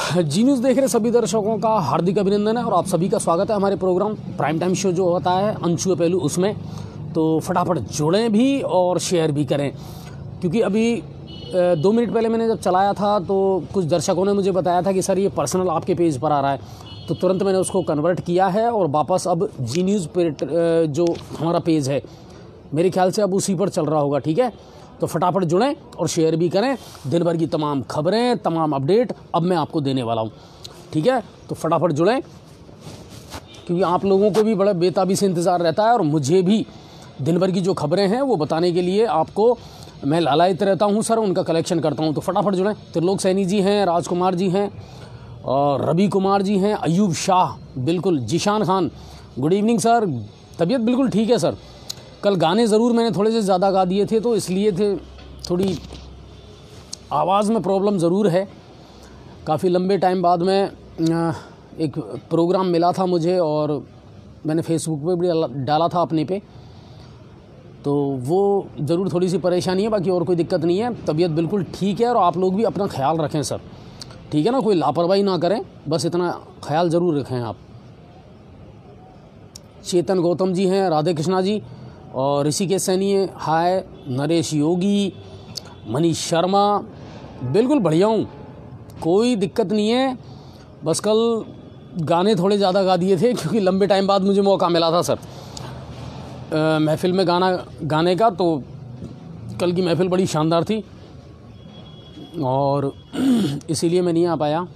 जी news देख रहे सभी दर्शकों का हार्दिक अभिनंदन है और आप सभी का स्वागत है हमारे प्रोग्राम प्राइम टाइम शो जो होता है अंशु पहलू उसमें। तो फटाफट जुड़ें भी और शेयर भी करें, क्योंकि अभी 2 मिनट पहले मैंने जब चलाया था तो कुछ दर्शकों ने मुझे बताया था कि सर ये पर्सनल आपके पेज पर आ रहा है, तो तुरंत मैंने उसको कन्वर्ट किया है और वापस अब जी न्यूज़ पर जो हमारा पेज है मेरे ख्याल से अब उसी पर चल रहा होगा। ठीक है, तो फटाफट जुड़ें और शेयर भी करें। दिन भर की तमाम खबरें, तमाम अपडेट अब मैं आपको देने वाला हूं। ठीक है, तो फटाफट जुड़ें, क्योंकि आप लोगों को भी बड़ा बेताबी से इंतज़ार रहता है और मुझे भी दिन भर की जो खबरें हैं वो बताने के लिए आपको मैं लालायित रहता हूं सर, उनका कलेक्शन करता हूं। तो फटाफट जुड़ें। त्रिलोक सैनी जी हैं, राजकुमार जी हैं और रवि कुमार जी हैं, अयूब शाह, बिल्कुल Zeeshan Khan, good evening sir. तबीयत बिल्कुल ठीक है सर। कल गाने ज़रूर मैंने थोड़े से ज़्यादा गा दिए थे, तो इसलिए थे थोड़ी आवाज़ में प्रॉब्लम ज़रूर है। काफ़ी लंबे टाइम बाद में एक प्रोग्राम मिला था मुझे और मैंने फेसबुक पे भी डाला था अपने पे, तो वो ज़रूर थोड़ी सी परेशानी है, बाकी और कोई दिक्कत नहीं है। तबीयत बिल्कुल ठीक है और आप लोग भी अपना ख्याल रखें सर, ठीक है ना, कोई लापरवाही ना करें, बस इतना ख्याल ज़रूर रखें आप। चेतन गौतम जी हैं, राधे कृष्णा जी और ऋषिकेश सैनी है, हाय। नरेश योगी, मनीष शर्मा, बिल्कुल बढ़िया हूँ, कोई दिक्कत नहीं है। बस कल गाने थोड़े ज़्यादा गा दिए थे क्योंकि लंबे टाइम बाद मुझे मौका मिला था सर महफ़िल में गाना गाने का, तो कल की महफ़िल बड़ी शानदार थी और इसीलिए मैं नहीं आ पाया।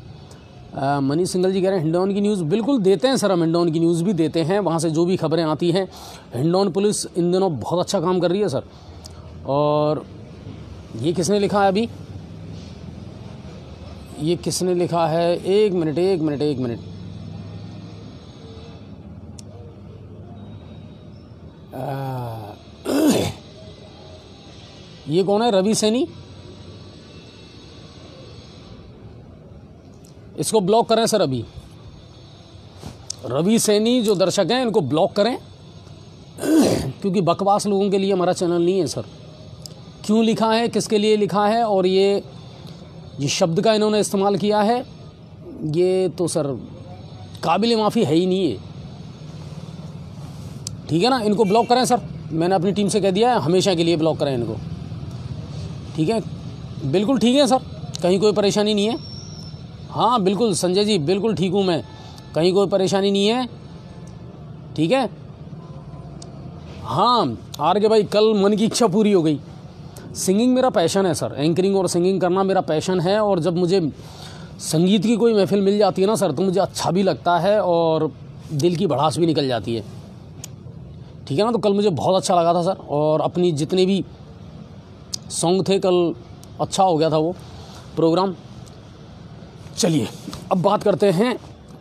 मनीष सिंगल जी कह रहे हैं हिंडौन की न्यूज़ बिल्कुल देते हैं सर, हम हिंडौन की न्यूज़ भी देते हैं, वहाँ से जो भी खबरें आती हैं। हिंडौन पुलिस इन दिनों बहुत अच्छा काम कर रही है सर। और ये किसने लिखा है अभी, ये किसने लिखा है, एक मिनट ये कौन है, रवि सैनी, इसको ब्लॉक करें सर। अभी रवि सैनी जो दर्शक हैं इनको ब्लॉक करें क्योंकि बकवास लोगों के लिए हमारा चैनल नहीं है सर। क्यों लिखा है, किसके लिए लिखा है और ये शब्द का इन्होंने इस्तेमाल किया है, ये तो सर काबिल माफ़ी है ही नहीं है। ठीक है ना, इनको ब्लॉक करें सर, मैंने अपनी टीम से कह दिया है हमेशा के लिए ब्लॉक करें इनको। ठीक है, बिल्कुल ठीक है सर, कहीं कोई परेशानी नहीं है। हाँ बिल्कुल संजय जी, बिल्कुल ठीक हूँ मैं, कहीं कोई परेशानी नहीं है। ठीक है, हाँ आर के भाई, कल मन की इच्छा पूरी हो गई। सिंगिंग मेरा पैशन है सर, एंकरिंग और सिंगिंग करना मेरा पैशन है, और जब मुझे संगीत की कोई महफिल मिल जाती है ना सर, तो मुझे अच्छा भी लगता है और दिल की भड़ास भी निकल जाती है। ठीक है ना, तो कल मुझे बहुत अच्छा लगा था सर, और अपनी जितने भी सॉन्ग थे कल अच्छा हो गया था वो प्रोग्राम। चलिए अब बात करते हैं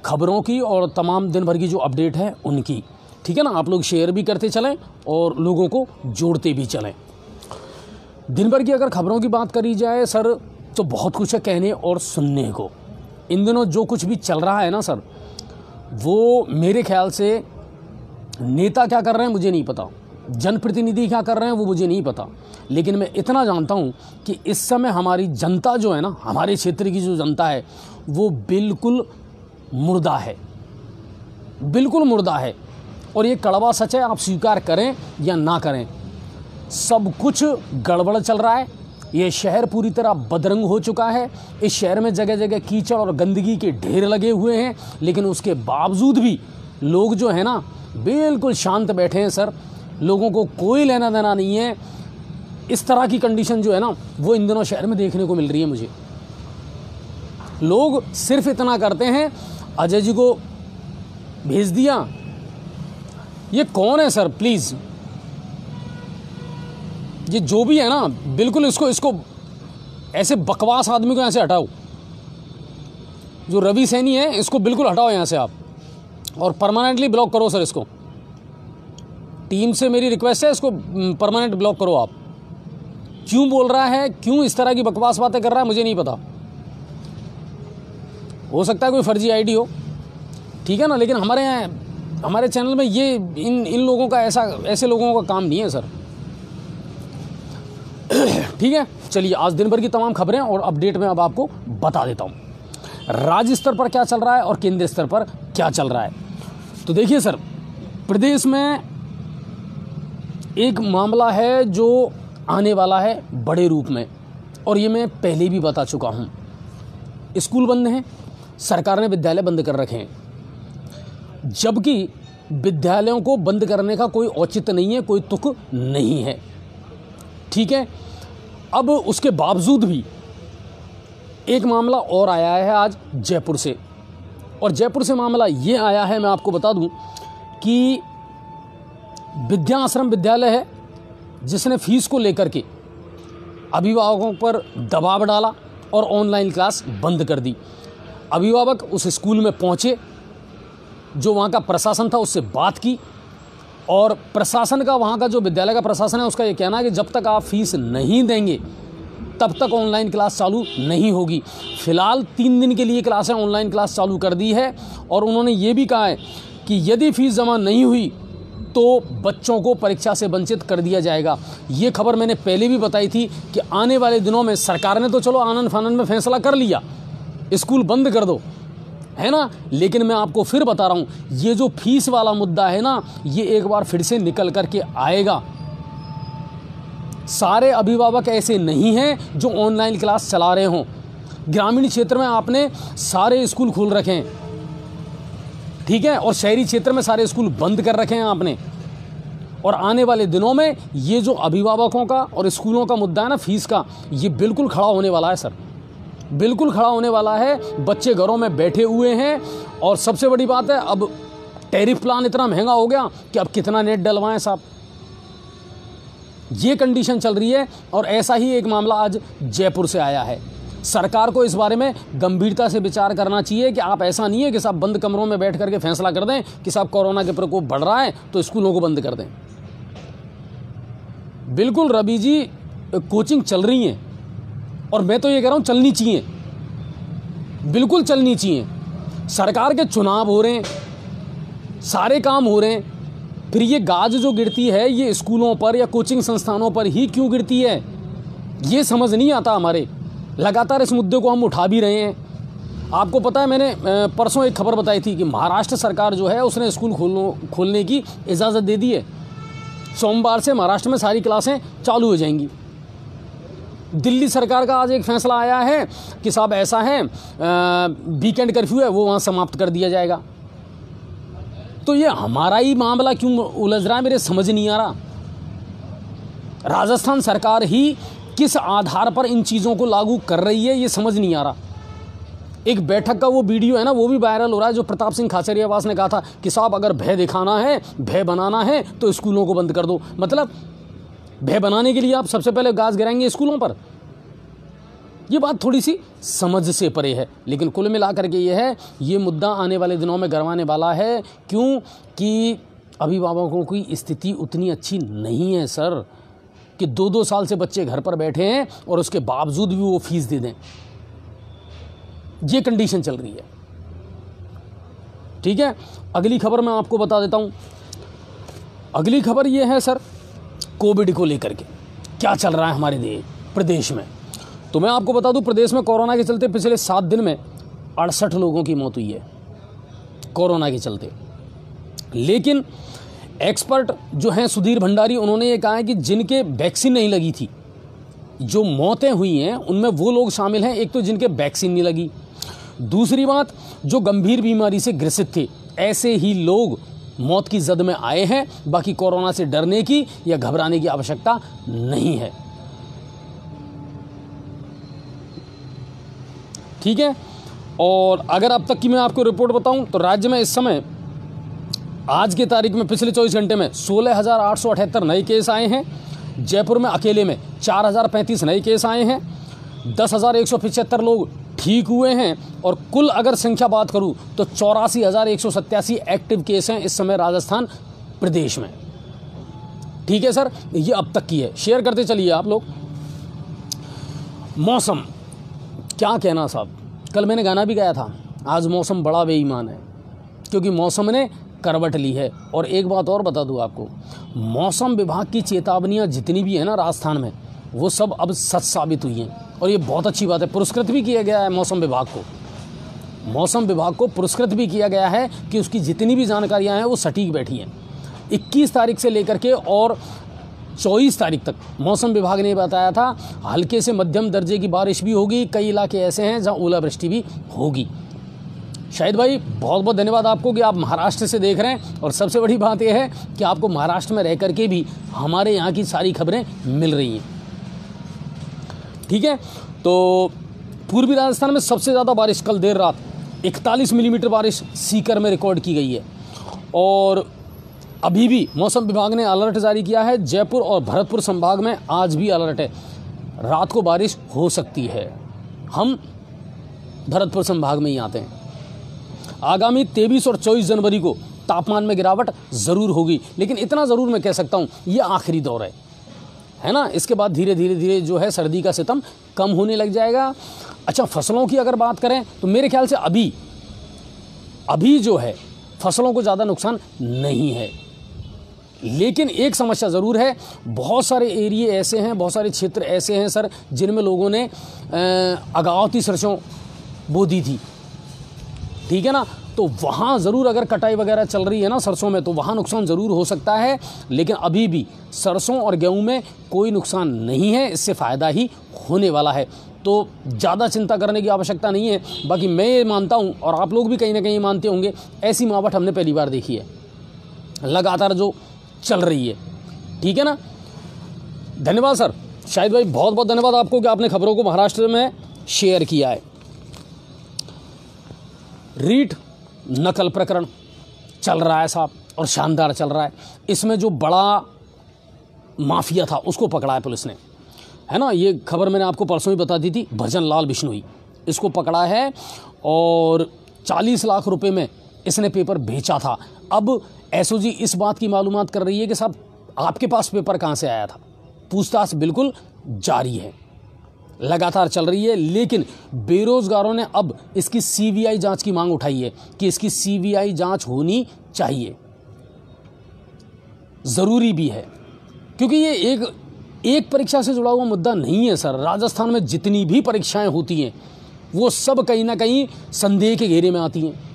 खबरों की और तमाम दिन भर की जो अपडेट है उनकी। ठीक है ना, आप लोग शेयर भी करते चलें और लोगों को जोड़ते भी चलें। दिन भर की अगर खबरों की बात करी जाए सर, तो बहुत कुछ है कहने और सुनने को। इन दिनों जो कुछ भी चल रहा है ना सर, वो मेरे ख्याल से नेता क्या कर रहे हैं मुझे नहीं पता, जनप्रतिनिधि क्या कर रहे हैं वो मुझे नहीं पता, लेकिन मैं इतना जानता हूं कि इस समय हमारी जनता जो है ना, हमारे क्षेत्र की जो जनता है वो बिल्कुल मुर्दा है, बिल्कुल मुर्दा है। और ये कड़वा सच है, आप स्वीकार करें या ना करें, सब कुछ गड़बड़ चल रहा है। ये शहर पूरी तरह बदरंग हो चुका है। इस शहर में जगह जगह कीचड़ और गंदगी के ढेर लगे हुए हैं, लेकिन उसके बावजूद भी लोग जो है ना बिल्कुल शांत बैठे हैं सर, लोगों को कोई लेना देना नहीं है। इस तरह की कंडीशन जो है ना वो इन दिनों शहर में देखने को मिल रही है मुझे। लोग सिर्फ इतना करते हैं, अजय जी को भेज दिया, ये कौन है सर प्लीज़, ये जो भी है ना बिल्कुल इसको ऐसे बकवास आदमी को यहाँ से हटाओ। जो रवि सैनी है इसको बिल्कुल हटाओ यहाँ से आप, और परमानेंटली ब्लॉक करो सर इसको। टीम से मेरी रिक्वेस्ट है, इसको परमानेंट ब्लॉक करो आप। क्यों बोल रहा है, क्यों इस तरह की बकवास बातें कर रहा है मुझे नहीं पता, हो सकता है कोई फर्जी आईडी हो, ठीक है ना, लेकिन हमारे चैनल में ये इन लोगों का ऐसे लोगों का काम नहीं है सर। ठीक है, चलिए आज दिन भर की तमाम खबरें और अपडेट में अब आपको बता देता हूं। राज्य स्तर पर क्या चल रहा है और केंद्रीय स्तर पर क्या चल रहा है। तो देखिए सर, प्रदेश में एक मामला है जो आने वाला है बड़े रूप में, और ये मैं पहले भी बता चुका हूँ। स्कूल बंद हैं, सरकार ने विद्यालय बंद कर रखे हैं, जबकि विद्यालयों को बंद करने का कोई औचित्य नहीं है, कोई तुक नहीं है। ठीक है, अब उसके बावजूद भी एक मामला और आया है आज जयपुर से, और जयपुर से मामला ये आया है, मैं आपको बता दूं कि विद्या आश्रम विद्यालय है जिसने फीस को लेकर के अभिभावकों पर दबाव डाला और ऑनलाइन क्लास बंद कर दी। अभिभावक उस स्कूल में पहुंचे, जो वहाँ का प्रशासन था उससे बात की, और प्रशासन का, वहाँ का जो विद्यालय का प्रशासन है उसका ये कहना है कि जब तक आप फीस नहीं देंगे तब तक ऑनलाइन क्लास चालू नहीं होगी। फिलहाल 3 दिन के लिए क्लासें ऑनलाइन क्लास चालू कर दी है, और उन्होंने ये भी कहा है कि यदि फीस जमा नहीं हुई तो बच्चों को परीक्षा से वंचित कर दिया जाएगा। ये खबर मैंने पहले भी बताई थी कि आने वाले दिनों में सरकार ने तो चलो आनन फानन में फैसला कर लिया, स्कूल बंद कर दो, है ना, लेकिन मैं आपको फिर बता रहा हूँ, ये जो फीस वाला मुद्दा है ना, ये एक बार फिर से निकल करके आएगा। सारे अभिभावक ऐसे नहीं हैं जो ऑनलाइन क्लास चला रहे हों। ग्रामीण क्षेत्र में आपने सारे स्कूल खोल रखे हैं, ठीक है, और शहरी क्षेत्र में सारे स्कूल बंद कर रखे हैं आपने। और आने वाले दिनों में ये जो अभिभावकों का और स्कूलों का मुद्दा है ना, फीस का, ये बिल्कुल खड़ा होने वाला है सर, बिल्कुल खड़ा होने वाला है। बच्चे घरों में बैठे हुए हैं, और सबसे बड़ी बात है, अब टैरिफ प्लान इतना महंगा हो गया कि अब कितना नेट डलवाएं साहब, ये कंडीशन चल रही है। और ऐसा ही एक मामला आज जयपुर से आया है। सरकार को इस बारे में गंभीरता से विचार करना चाहिए कि आप, ऐसा नहीं है कि साहब बंद कमरों में बैठ करके फैसला कर दें कि साहब कोरोना के प्रकोप बढ़ रहा है तो स्कूलों को बंद कर दें। बिल्कुल रवि जी, कोचिंग चल रही है, और मैं तो ये कह रहा हूँ चलनी चाहिए, बिल्कुल चलनी चाहिए। सरकार के चुनाव हो रहे हैं, सारे काम हो रहे हैं, फिर ये गाज जो गिरती है ये स्कूलों पर या कोचिंग संस्थानों पर ही क्यों गिरती है, ये समझ नहीं आता हमारे। लगातार इस मुद्दे को हम उठा भी रहे हैं। आपको पता है, मैंने परसों एक खबर बताई थी कि महाराष्ट्र सरकार जो है उसने स्कूल खोलने की इजाज़त दे दी है। सोमवार से महाराष्ट्र में सारी क्लासें चालू हो जाएंगी। दिल्ली सरकार का आज एक फैसला आया है कि साहब ऐसा है, वीकेंड कर्फ्यू है वो वहाँ समाप्त कर दिया जाएगा। तो ये हमारा ही मामला क्यों उलझ रहा है, मेरे समझ नहीं आ रहा। राजस्थान सरकार ही किस आधार पर इन चीज़ों को लागू कर रही है, ये समझ नहीं आ रहा। एक बैठक का वो वीडियो है ना, वो भी वायरल हो रहा है, जो प्रताप सिंह खाचरियावास ने कहा था कि साहब अगर भय दिखाना है, भय बनाना है तो स्कूलों को बंद कर दो। मतलब भय बनाने के लिए आप सबसे पहले गाज गिराएंगे स्कूलों पर। ये बात थोड़ी सी समझ से परे है, लेकिन कुल मिलाकर के ये है, ये मुद्दा आने वाले दिनों में गरमाने वाला है। क्यों कि अभिभावकों की स्थिति उतनी अच्छी नहीं है सर, कि 2-2 साल से बच्चे घर पर बैठे हैं और उसके बावजूद भी वो फीस दे दें। ये कंडीशन चल रही है, ठीक है। अगली खबर मैं आपको बता देता हूं। अगली खबर ये है सर, कोविड को लेकर के क्या चल रहा है हमारे प्रदेश में। तो मैं आपको बता दूं, प्रदेश में कोरोना के चलते पिछले 7 दिन में 68 लोगों की मौत हुई है कोरोना के चलते। लेकिन एक्सपर्ट जो हैं सुधीर भंडारी, उन्होंने ये कहा है कि जिनके वैक्सीन नहीं लगी थी, जो मौतें हुई हैं उनमें वो लोग शामिल हैं, एक तो जिनके वैक्सीन नहीं लगी, दूसरी बात जो गंभीर बीमारी से ग्रसित थे, ऐसे ही लोग मौत की जद में आए हैं। बाकी कोरोना से डरने की या घबराने की आवश्यकता नहीं है, ठीक है। और अगर अब तक की मैं आपको रिपोर्ट बताऊं तो राज्य में इस समय आज की तारीख में पिछले 24 घंटे में 16,878 नए केस आए हैं। जयपुर में अकेले में 4,035 नए केस आए हैं। 10,175 लोग ठीक हुए हैं, और कुल अगर संख्या बात करूं तो 84,187 एक्टिव केस हैं इस समय राजस्थान प्रदेश में, ठीक है सर। ये अब तक की है, शेयर करते चलिए आप लोग। मौसम क्या कहना साहब, कल मैंने गाना भी गाया था, आज मौसम बड़ा बेईमान है, क्योंकि मौसम ने करवट ली है। और एक बात और बता दूं आपको, मौसम विभाग की चेतावनियां जितनी भी है ना राजस्थान में, वो सब अब सच साबित हुई हैं, और ये बहुत अच्छी बात है। पुरस्कृत भी किया गया है मौसम विभाग को, मौसम विभाग को पुरस्कृत भी किया गया है कि उसकी जितनी भी जानकारियां हैं वो सटीक बैठी हैं। 21 तारीख से लेकर के और 24 तारीख तक मौसम विभाग ने बताया था हल्के से मध्यम दर्जे की बारिश भी होगी, कई इलाके ऐसे हैं जहां ओलावृष्टि भी होगी। शाहिद भाई बहुत बहुत धन्यवाद आपको कि आप महाराष्ट्र से देख रहे हैं, और सबसे बड़ी बात यह है कि आपको महाराष्ट्र में रह करके भी हमारे यहाँ की सारी खबरें मिल रही हैं। ठीक है, तो पूर्वी राजस्थान में सबसे ज़्यादा बारिश कल देर रात 41 मिलीमीटर बारिश सीकर में रिकॉर्ड की गई है, और अभी भी मौसम विभाग ने अलर्ट जारी किया है। जयपुर और भरतपुर संभाग में आज भी अलर्ट है, रात को बारिश हो सकती है। हम भरतपुर संभाग में ही आते हैं। आगामी 23 और 24 जनवरी को तापमान में गिरावट ज़रूर होगी, लेकिन इतना ज़रूर मैं कह सकता हूँ ये आखिरी दौर है ना। इसके बाद धीरे धीरे जो है सर्दी का सितम कम होने लग जाएगा। अच्छा, फसलों की अगर बात करें तो मेरे ख्याल से अभी जो है फसलों को ज़्यादा नुकसान नहीं है, लेकिन एक समस्या ज़रूर है। बहुत सारे एरिए ऐसे हैं, बहुत सारे क्षेत्र ऐसे हैं सर जिनमें लोगों ने अगावती सरसों बो दी थी, ठीक है ना। तो वहाँ ज़रूर अगर कटाई वगैरह चल रही है ना सरसों में, तो वहाँ नुकसान ज़रूर हो सकता है, लेकिन अभी भी सरसों और गेहूं में कोई नुकसान नहीं है, इससे फ़ायदा ही होने वाला है। तो ज़्यादा चिंता करने की आवश्यकता नहीं है। बाकी मैं ये मानता हूँ, और आप लोग भी कहीं ना कहीं मानते होंगे, ऐसी मावट हमने पहली बार देखी है लगातार जो चल रही है, ठीक है ना। धन्यवाद सर, शाहिद भाई बहुत बहुत धन्यवाद आपको कि आपने खबरों को महाराष्ट्र में शेयर किया है। रीट नकल प्रकरण चल रहा है साहब, और शानदार चल रहा है। इसमें जो बड़ा माफिया था उसको पकड़ा है पुलिस ने, है ना। ये खबर मैंने आपको परसों ही बता दी थी। भजन लाल बिश्नोई इसको पकड़ा है, और 40 लाख रुपए में इसने पेपर बेचा था। अब एसओजी इस बात की मालूमात कर रही है कि साहब आपके पास पेपर कहाँ से आया था। पूछताछ बिल्कुल जारी है, लगातार चल रही है, लेकिन बेरोजगारों ने अब इसकी सीबीआई जांच की मांग उठाई है कि इसकी सीबीआई जांच होनी चाहिए, ज़रूरी भी है, क्योंकि ये एक परीक्षा से जुड़ा हुआ मुद्दा नहीं है सर। राजस्थान में जितनी भी परीक्षाएं होती हैं वो सब कहीं ना कहीं संदेह के घेरे में आती हैं।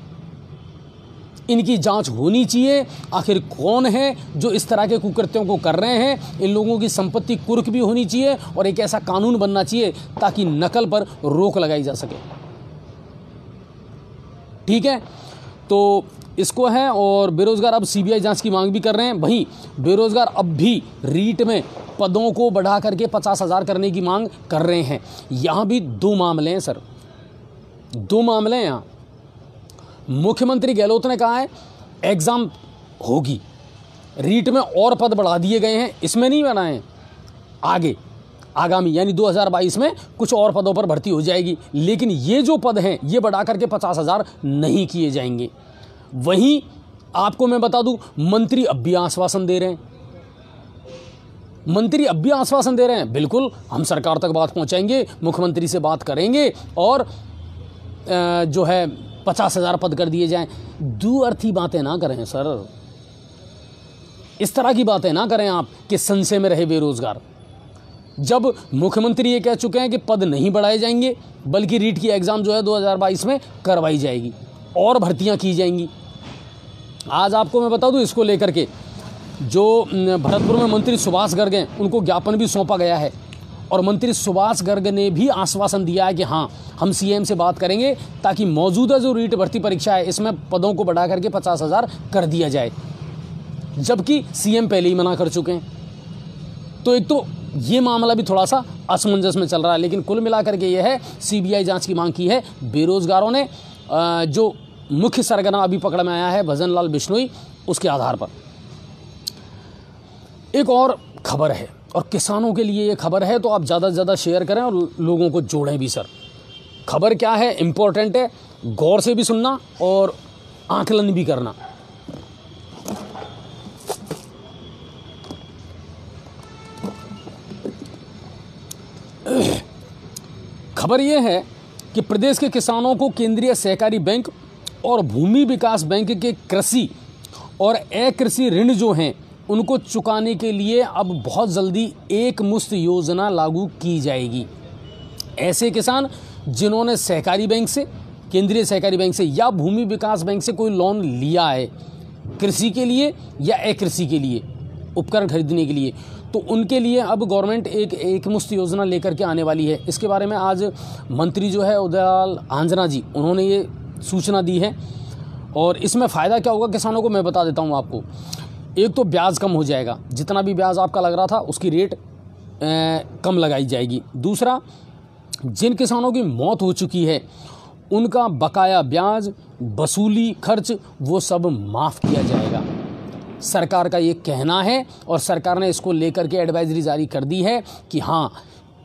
इनकी जांच होनी चाहिए, आखिर कौन है जो इस तरह के कुकृत्यों को कर रहे हैं। इन लोगों की संपत्ति कुर्क भी होनी चाहिए, और एक ऐसा कानून बनना चाहिए ताकि नकल पर रोक लगाई जा सके, ठीक है। तो इसको है, और बेरोजगार अब सीबीआई जांच की मांग भी कर रहे हैं। वहीं बेरोजगार अब भी रीट में पदों को बढ़ा करके 50,000 करने की मांग कर रहे हैं। यहाँ भी 2 मामले हैं सर, 2 मामले हैं यहाँ। मुख्यमंत्री गहलोत ने कहा है एग्जाम होगी, रीट में और पद बढ़ा दिए गए हैं, इसमें नहीं बनाए, आगे आगामी यानी 2022 में कुछ और पदों पर भर्ती हो जाएगी, लेकिन ये जो पद हैं ये बढ़ा करके 50,000 नहीं किए जाएंगे। वहीं आपको मैं बता दूं, मंत्री अब भी आश्वासन दे रहे हैं, बिल्कुल हम सरकार तक बात पहुंचाएंगे, मुख्यमंत्री से बात करेंगे, और जो है 50,000 पद कर दिए जाएं। दुअर्थी बातें ना करें सर, इस तरह की बातें ना करें आप कि संशय में रहे बेरोजगार। जब मुख्यमंत्री ये कह चुके हैं कि पद नहीं बढ़ाए जाएंगे, बल्कि रीट की एग्जाम जो है 2022 में करवाई जाएगी और भर्तियां की जाएंगी। आज आपको मैं बता दूं, इसको लेकर के जो भरतपुर में मंत्री सुभाष गर्ग हैं उनको ज्ञापन भी सौंपा गया है, और मंत्री सुभाष गर्ग ने भी आश्वासन दिया है कि हाँ हम सीएम से बात करेंगे ताकि मौजूदा जो रीट भर्ती परीक्षा है इसमें पदों को बढ़ा करके 50,000 कर दिया जाए, जबकि सीएम पहले ही मना कर चुके हैं। तो एक तो ये मामला भी थोड़ा सा असमंजस में चल रहा है, लेकिन कुल मिलाकर के ये है सीबीआई जांच की मांग की है बेरोजगारों ने। जो मुख्य सरगना अभी पकड़ में आया है भजन लाल बिश्नोई, उसके आधार पर। एक और खबर है, और किसानों के लिए ये खबर है, तो आप ज़्यादा से ज़्यादा शेयर करें और लोगों को जोड़ें भी सर। खबर क्या है, इम्पोर्टेंट है, गौर से भी सुनना और आकलन भी करना। खबर यह है कि प्रदेश के किसानों को केंद्रीय सहकारी बैंक और भूमि विकास बैंक के कृषि और अकृषि ऋण जो हैं उनको चुकाने के लिए अब बहुत जल्दी एक मुश्त योजना लागू की जाएगी। ऐसे किसान जिन्होंने सहकारी बैंक से केंद्रीय सहकारी बैंक से या भूमि विकास बैंक से कोई लोन लिया है कृषि के लिए या अकृषि के लिए, उपकरण खरीदने के लिए, तो उनके लिए अब गवर्नमेंट एक मुश्त योजना लेकर के आने वाली है। इसके बारे में आज मंत्री जो है उदयलाल आंजना जी, उन्होंने ये सूचना दी है। और इसमें फ़ायदा क्या होगा किसानों को, मैं बता देता हूँ आपको। एक तो ब्याज कम हो जाएगा, जितना भी ब्याज आपका लग रहा था उसकी रेट कम लगाई जाएगी। दूसरा, जिन किसानों की मौत हो चुकी है उनका बकाया ब्याज, वसूली खर्च, वो सब माफ़ किया जाएगा। सरकार का ये कहना है और सरकार ने इसको लेकर के एडवाइजरी जारी कर दी है कि हाँ,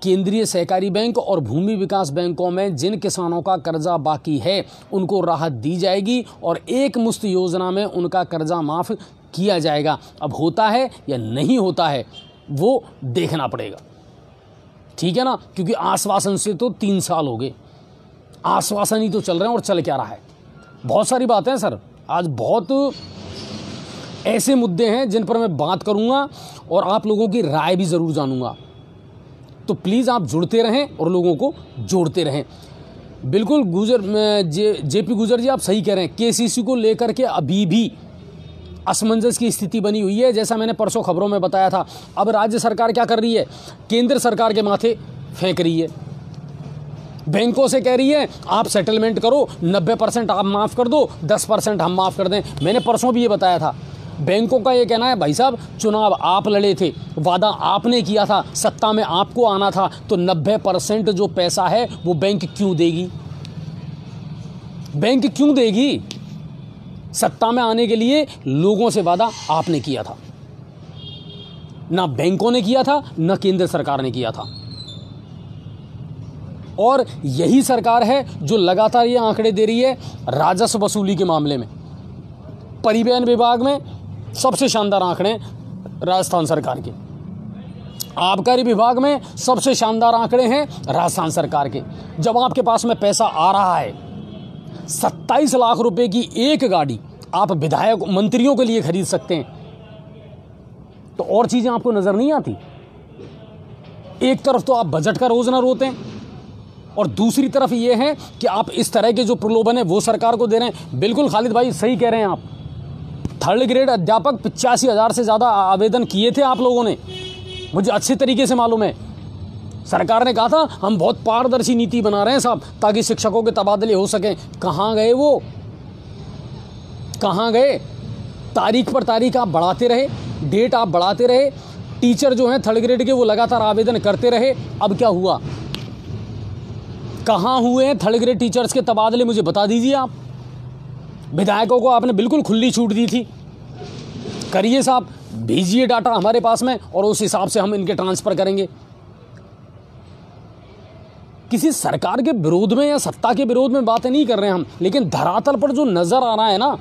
केंद्रीय सहकारी बैंक और भूमि विकास बैंकों में जिन किसानों का कर्जा बाकी है उनको राहत दी जाएगी और एक मुश्त योजना में उनका कर्जा माफ़ किया जाएगा। अब होता है या नहीं होता है वो देखना पड़ेगा, ठीक है ना, क्योंकि आश्वासन से तो 3 साल हो गए, आश्वासन ही तो चल रहे हैं और चल क्या रहा है। बहुत सारी बातें हैं सर, आज बहुत ऐसे मुद्दे हैं जिन पर मैं बात करूंगा और आप लोगों की राय भी ज़रूर जानूंगा। तो प्लीज़ आप जुड़ते रहें और लोगों को जोड़ते रहें। बिल्कुल जेपी गुजर जी, आप सही कह रहे हैं। केसीसी को लेकर के अभी भी असमंजस की स्थिति बनी हुई है, जैसा मैंने परसों खबरों में बताया था। अब राज्य सरकार क्या कर रही है, केंद्र सरकार के माथे फेंक रही है, बैंकों से कह रही है आप सेटलमेंट करो, 90% आप माफ़ कर दो, 10% हम माफ़ कर दें। मैंने परसों भी ये बताया था। बैंकों का ये कहना है भाई साहब, चुनाव आप लड़े थे, वादा आपने किया था, सत्ता में आपको आना था, तो 90% जो पैसा है वो बैंक क्यों देगी? बैंक क्यों देगी? सत्ता में आने के लिए लोगों से वादा आपने किया था, ना बैंकों ने किया था, ना केंद्र सरकार ने किया था। और यही सरकार है जो लगातार ये आंकड़े दे रही है राजस्व वसूली के मामले में। परिवहन विभाग में सबसे शानदार आंकड़े राजस्थान सरकार के, आबकारी विभाग में सबसे शानदार आंकड़े हैं राजस्थान सरकार के। जब आपके पास में पैसा आ रहा है, 27 लाख रुपए की एक गाड़ी आप विधायक मंत्रियों के लिए खरीद सकते हैं, तो और चीजें आपको नजर नहीं आती। एक तरफ तो आप बजट का रोज ना रोते हैं और दूसरी तरफ ये है कि आप इस तरह के जो प्रलोभन है वो सरकार को दे रहे हैं। बिल्कुल खालिद भाई सही कह रहे हैं आप। 3rd ग्रेड अध्यापक 85,000 से ज़्यादा आवेदन किए थे आप लोगों ने, मुझे अच्छे तरीके से मालूम है। सरकार ने कहा था हम बहुत पारदर्शी नीति बना रहे हैं साहब, ताकि शिक्षकों के तबादले हो सकें। कहाँ गए वो? कहाँ गए? तारीख पर तारीख आप बढ़ाते रहे, डेट आप बढ़ाते रहे, टीचर जो हैं 3rd ग्रेड के वो लगातार आवेदन करते रहे। अब क्या हुआ? कहाँ हुए हैं 3rd ग्रेड टीचर्स के तबादले? मुझे बता दीजिए आप। विधायकों को आपने बिल्कुल खुली छूट दी थी, करिए साहब, भेजिए डाटा हमारे पास में और उस हिसाब से हम इनके ट्रांसफ़र करेंगे। किसी सरकार के विरोध में या सत्ता के विरोध में बातें नहीं कर रहे हैं हम, लेकिन धरातल पर जो नज़र आ रहा है ना,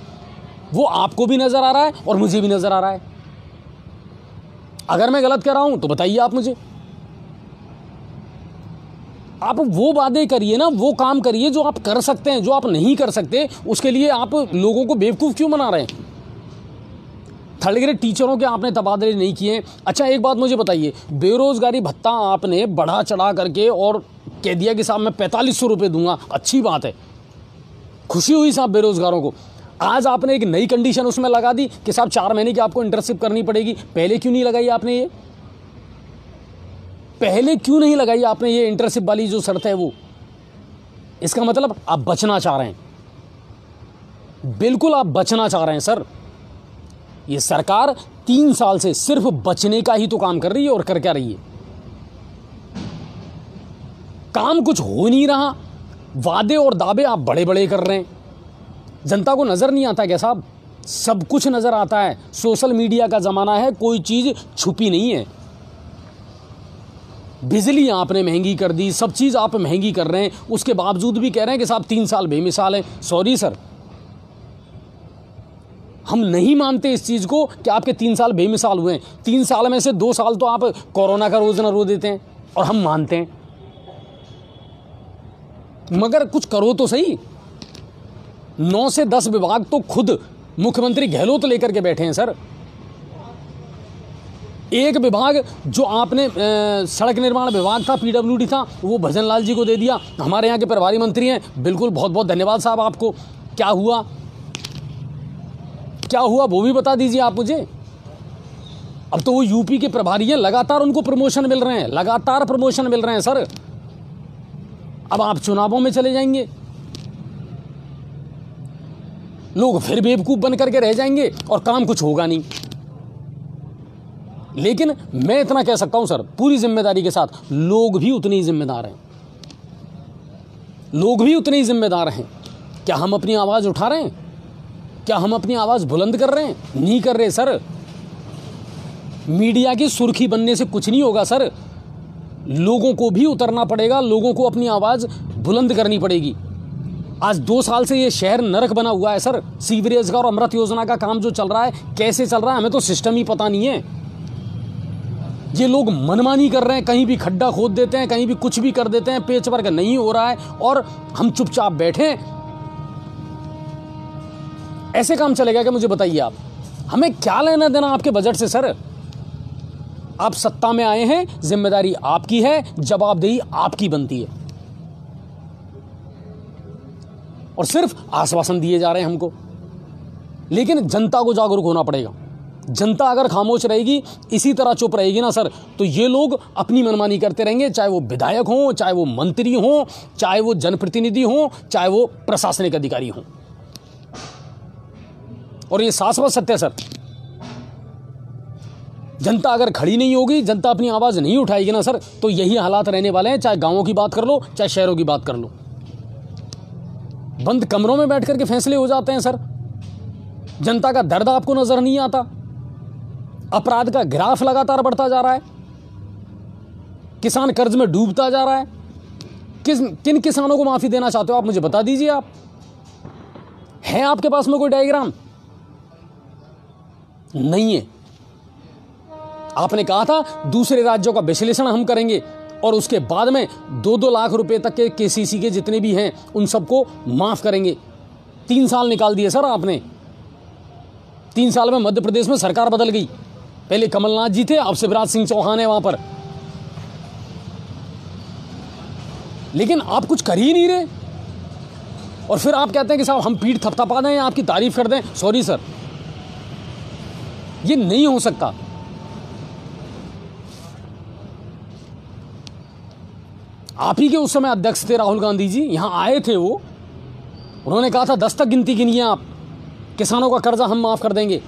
वो आपको भी नज़र आ रहा है और मुझे भी नज़र आ रहा है। अगर मैं गलत कर रहा हूं तो बताइए आप मुझे। आप वो वादे करिए ना, वो काम करिए जो आप कर सकते हैं। जो आप नहीं कर सकते उसके लिए आप लोगों को बेवकूफ़ क्यों बना रहे हैं? 3rd ग्रेड टीचरों के आपने तबादले नहीं किए। अच्छा एक बात मुझे बताइए, बेरोज़गारी भत्ता आपने बढ़ा चढ़ा करके और कह दिया कि साहब मैं 4500 रुपये दूंगा। अच्छी बात है, खुशी हुई साहब बेरोज़गारों को। आज आपने एक नई कंडीशन उसमें लगा दी कि साहब 4 महीने की आपको इंटर्नशिप करनी पड़ेगी। पहले क्यों नहीं लगाई आपने ये? पहले क्यों नहीं लगाई आपने ये इंटर्नशिप वाली जो शर्त है वो? इसका मतलब आप बचना चाह रहे हैं। बिल्कुल आप बचना चाह रहे हैं सर। ये सरकार 3 साल से सिर्फ बचने का ही तो काम कर रही है। और कर क्या रही है? काम कुछ हो नहीं रहा, वादे और दावे आप बड़े बड़े कर रहे हैं। जनता को नजर नहीं आता क्या साहब? सब कुछ नजर आता है। सोशल मीडिया का जमाना है, कोई चीज छुपी नहीं है। बिजली आपने महंगी कर दी, सब चीज़ आप महंगी कर रहे हैं, उसके बावजूद भी कह रहे हैं कि साहब 3 साल बेमिसाल है। सॉरी सर, हम नहीं मानते इस चीज़ को कि आपके 3 साल बेमिसाल हुए हैं। 3 साल में से 2 साल तो आप कोरोना का रोज ना रो देते हैं और हम मानते हैं, मगर कुछ करो तो सही। 9 से 10 विभाग तो खुद मुख्यमंत्री गहलोत लेकर के बैठे हैं सर। एक विभाग जो आपने सड़क निर्माण विभाग था, पीडब्ल्यूडी था, वो भजन लाल जी को दे दिया। हमारे यहाँ के प्रभारी मंत्री हैं, बिल्कुल बहुत बहुत धन्यवाद साहब आपको। क्या हुआ, क्या हुआ वो भी बता दीजिए आप मुझे। अब तो वो यूपी के प्रभारी हैं, लगातार उनको प्रमोशन मिल रहे हैं, लगातार प्रमोशन मिल रहे हैं सर। अब आप चुनावों में चले जाएंगे, लोग फिर बेवकूफ बन करके रह जाएंगे और काम कुछ होगा नहीं। लेकिन मैं इतना कह सकता हूं सर, पूरी जिम्मेदारी के साथ, लोग भी उतने ही जिम्मेदार हैं, लोग भी उतने ही जिम्मेदार हैं। क्या हम अपनी आवाज उठा रहे हैं? क्या हम अपनी आवाज बुलंद कर रहे हैं? नहीं कर रहे सर। मीडिया की सुर्खी बनने से कुछ नहीं होगा सर, लोगों को भी उतरना पड़ेगा, लोगों को अपनी आवाज बुलंद करनी पड़ेगी। आज 2 साल से ये शहर नरक बना हुआ है सर। सीवरेज का और अमृत योजना का काम जो चल रहा है, कैसे चल रहा है हमें तो सिस्टम ही पता नहीं है। ये लोग मनमानी कर रहे हैं, कहीं भी खड्डा खोद देते हैं, कहीं भी कुछ भी कर देते हैं, पेच वर्क नहीं हो रहा है और हम चुपचाप बैठे। ऐसे काम चलेगा क्या? मुझे बताइए आप। हमें क्या लेना देना आपके बजट से सर? आप सत्ता में आए हैं, जिम्मेदारी आपकी है, जवाबदेही आपकी बनती है, और सिर्फ आश्वासन दिए जा रहे हैं हमको। लेकिन जनता को जागरूक होना पड़ेगा। जनता अगर खामोश रहेगी, इसी तरह चुप रहेगी ना सर, तो ये लोग अपनी मनमानी करते रहेंगे, चाहे वो विधायक हों, चाहे वो मंत्री हों, चाहे वो जनप्रतिनिधि हों, चाहे वो प्रशासनिक अधिकारी हों। और ये शाश्वत सत्य है सर, जनता अगर खड़ी नहीं होगी, जनता अपनी आवाज नहीं उठाएगी ना सर, तो यही हालात रहने वाले हैं। चाहे गांवों की बात कर लो, चाहे शहरों की बात कर लो, बंद कमरों में बैठ करके फैसले हो जाते हैं सर। जनता का दर्द आपको नजर नहीं आता। अपराध का ग्राफ लगातार बढ़ता जा रहा है, किसान कर्ज में डूबता जा रहा है। किन किसानों को माफी देना चाहते हो आप, मुझे बता दीजिए। आप है आपके पास में कोई डायग्राम? नहीं है। आपने कहा था दूसरे राज्यों का विश्लेषण हम करेंगे और उसके बाद में 2-2 लाख रुपए तक के केसीसी के जितने भी हैं उन सबको माफ करेंगे। 3 साल निकाल दिए सर आपने। 3 साल में मध्य प्रदेश में सरकार बदल गई। पहले कमलनाथ जी थे, अब शिवराज सिंह चौहान है वहां पर। लेकिन आप कुछ कर ही नहीं रहे, और फिर आप कहते हैं कि साहब हम पीठ थपथपा दें, आपकी तारीफ कर दें। सॉरी सर, ये नहीं हो सकता। आप ही के उस समय अध्यक्ष थे राहुल गांधी जी, यहां आए थे वो, उन्होंने कहा था 10 तक गिनती गिनिए आप, किसानों का कर्जा हम माफ कर देंगे।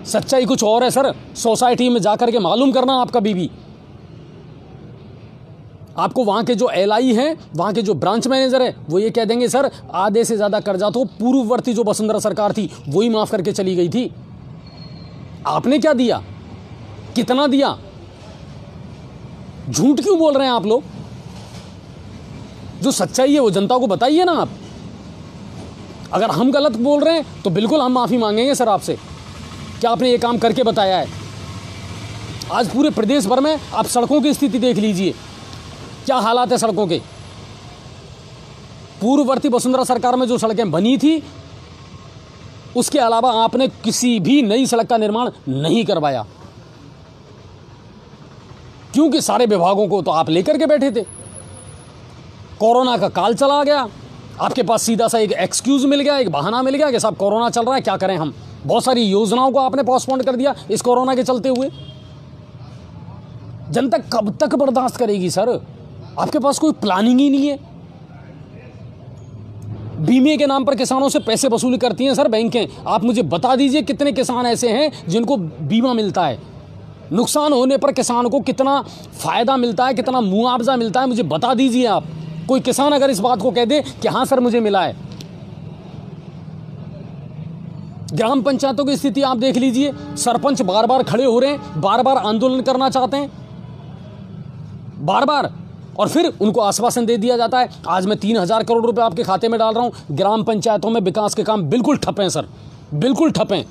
सच्चाई कुछ और है सर। सोसाइटी में जाकर के मालूम करना आप कभी भी। आपको वहां के जो एलआई हैं, वहां के जो ब्रांच मैनेजर है, वो ये कह देंगे सर आधे से ज्यादा कर्जा तो पूर्ववर्ती जो वसुंधरा सरकार थी वही माफ करके चली गई थी। आपने क्या दिया, कितना दिया? झूठ क्यों बोल रहे हैं आप लोग? जो सच्चाई है वो जनता को बताइए ना आप। अगर हम गलत बोल रहे हैं तो बिल्कुल हम माफी मांगेंगे सर आपसे। क्या आपने ये काम करके बताया है? आज पूरे प्रदेश भर में आप सड़कों की स्थिति देख लीजिए, क्या हालात है सड़कों के। पूर्ववर्ती वसुंधरा सरकार में जो सड़कें बनी थी, उसके अलावा आपने किसी भी नई सड़क का निर्माण नहीं करवाया, क्योंकि सारे विभागों को तो आप लेकर के बैठे थे। कोरोना का काल चला गया, आपके पास सीधा सा एक एक्सक्यूज मिल गया, एक बहाना मिल गया कि साहब कोरोना चल रहा है, क्या करें हम। बहुत सारी योजनाओं को आपने पोस्टपोन कर दिया इस कोरोना के चलते हुए। जनता कब तक बर्दाश्त करेगी सर? आपके पास कोई प्लानिंग ही नहीं है। बीमे के नाम पर किसानों से पैसे वसूली करती हैं सर बैंकें। आप मुझे बता दीजिए कितने किसान ऐसे हैं जिनको बीमा मिलता है? नुकसान होने पर किसान को कितना फायदा मिलता है, कितना मुआवजा मिलता है, मुझे बता दीजिए आप। कोई किसान अगर इस बात को कह दे कि हाँ सर मुझे मिला है। ग्राम पंचायतों की स्थिति आप देख लीजिए, सरपंच बार बार खड़े हो रहे हैं, बार बार आंदोलन करना चाहते हैं, बार बार, और फिर उनको आश्वासन दे दिया जाता है आज मैं 3000 करोड़ रुपए आपके खाते में डाल रहा हूं। ग्राम पंचायतों में विकास के काम बिल्कुल ठप हैं सर, बिल्कुल ठप हैं।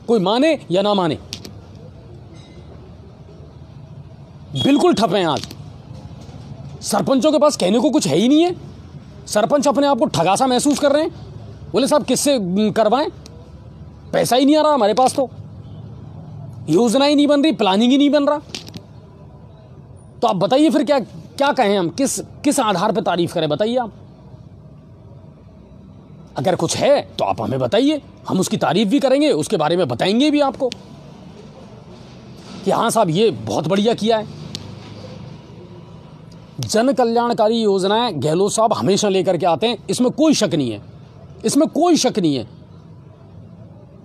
कोई माने या ना माने, बिल्कुल ठप हैं। आज सरपंचों के पास कहने को कुछ है ही नहीं है। सरपंच अपने आप को ठगासा महसूस कर रहे हैं, बोले साहब किससे करवाएं, पैसा ही नहीं आ रहा हमारे पास। तो योजना ही नहीं बन रही, प्लानिंग ही नहीं बन रहा। तो आप बताइए फिर क्या क्या कहें हम, किस आधार पर तारीफ करें, बताइए आप। अगर कुछ है तो आप हमें बताइए, हम उसकी तारीफ भी करेंगे, उसके बारे में बताएंगे भी आपको कि हाँ साहब ये बहुत बढ़िया किया है। जन कल्याणकारी योजनाएं गहलोत साहब हमेशा लेकर के आते हैं, इसमें कोई शक नहीं है, इसमें कोई शक नहीं है।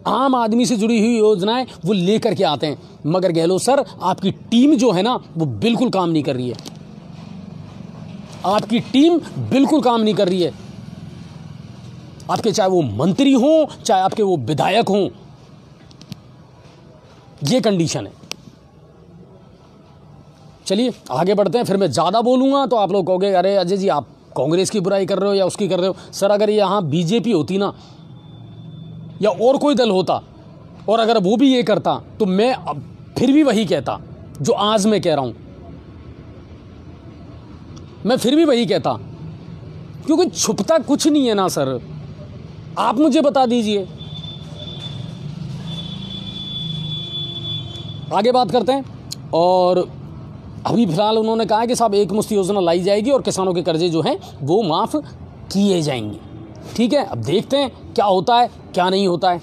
आम आदमी से जुड़ी हुई योजनाएं वो लेकर के आते हैं, मगर गहलोत सर आपकी टीम जो है ना वो बिल्कुल काम नहीं कर रही है, आपकी टीम बिल्कुल काम नहीं कर रही है। आपके चाहे वो मंत्री हों, चाहे आपके वो विधायक हों, ये कंडीशन है। चलिए आगे बढ़ते हैं, फिर मैं ज़्यादा बोलूँगा तो आप लोग कहोगे अरे अजय जी आप कांग्रेस की बुराई कर रहे हो या उसकी कर रहे हो। सर अगर यहाँ बीजेपी होती ना या और कोई दल होता और अगर वो भी ये करता तो मैं अब फिर भी वही कहता जो आज मैं कह रहा हूँ, मैं फिर भी वही कहता, क्योंकि छुपता कुछ नहीं है ना सर। आप मुझे बता दीजिए। आगे बात करते हैं। और अभी फिलहाल उन्होंने कहा है कि साहब एक मुश्त योजना लाई जाएगी और किसानों के कर्जे जो हैं वो माफ़ किए जाएंगे। ठीक है, अब देखते हैं क्या होता है क्या नहीं होता है।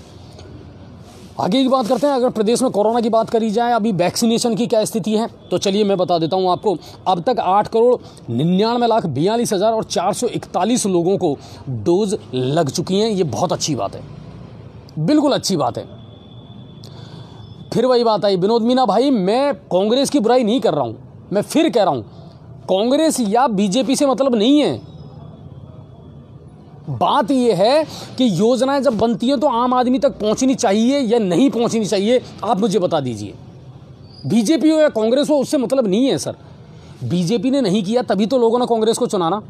आगे की बात करते हैं। अगर प्रदेश में कोरोना की बात करी जाए, अभी वैक्सीनेशन की क्या स्थिति है, तो चलिए मैं बता देता हूं आपको। अब तक 8,99,42,441 लोगों को डोज लग चुकी हैं। ये बहुत अच्छी बात है, बिल्कुल अच्छी बात है। फिर वही बात आई, विनोद मीना भाई मैं कांग्रेस की बुराई नहीं कर रहा हूं, मैं फिर कह रहा हूं कांग्रेस या बीजेपी से मतलब नहीं है। बात यह है कि योजनाएं जब बनती हैं तो आम आदमी तक पहुंचनी चाहिए या नहीं पहुंचनी चाहिए, आप मुझे बता दीजिए। बीजेपी हो या कांग्रेस हो उससे मतलब नहीं है सर। बीजेपी ने नहीं किया तभी तो लोगों ने कांग्रेस को चुनाना,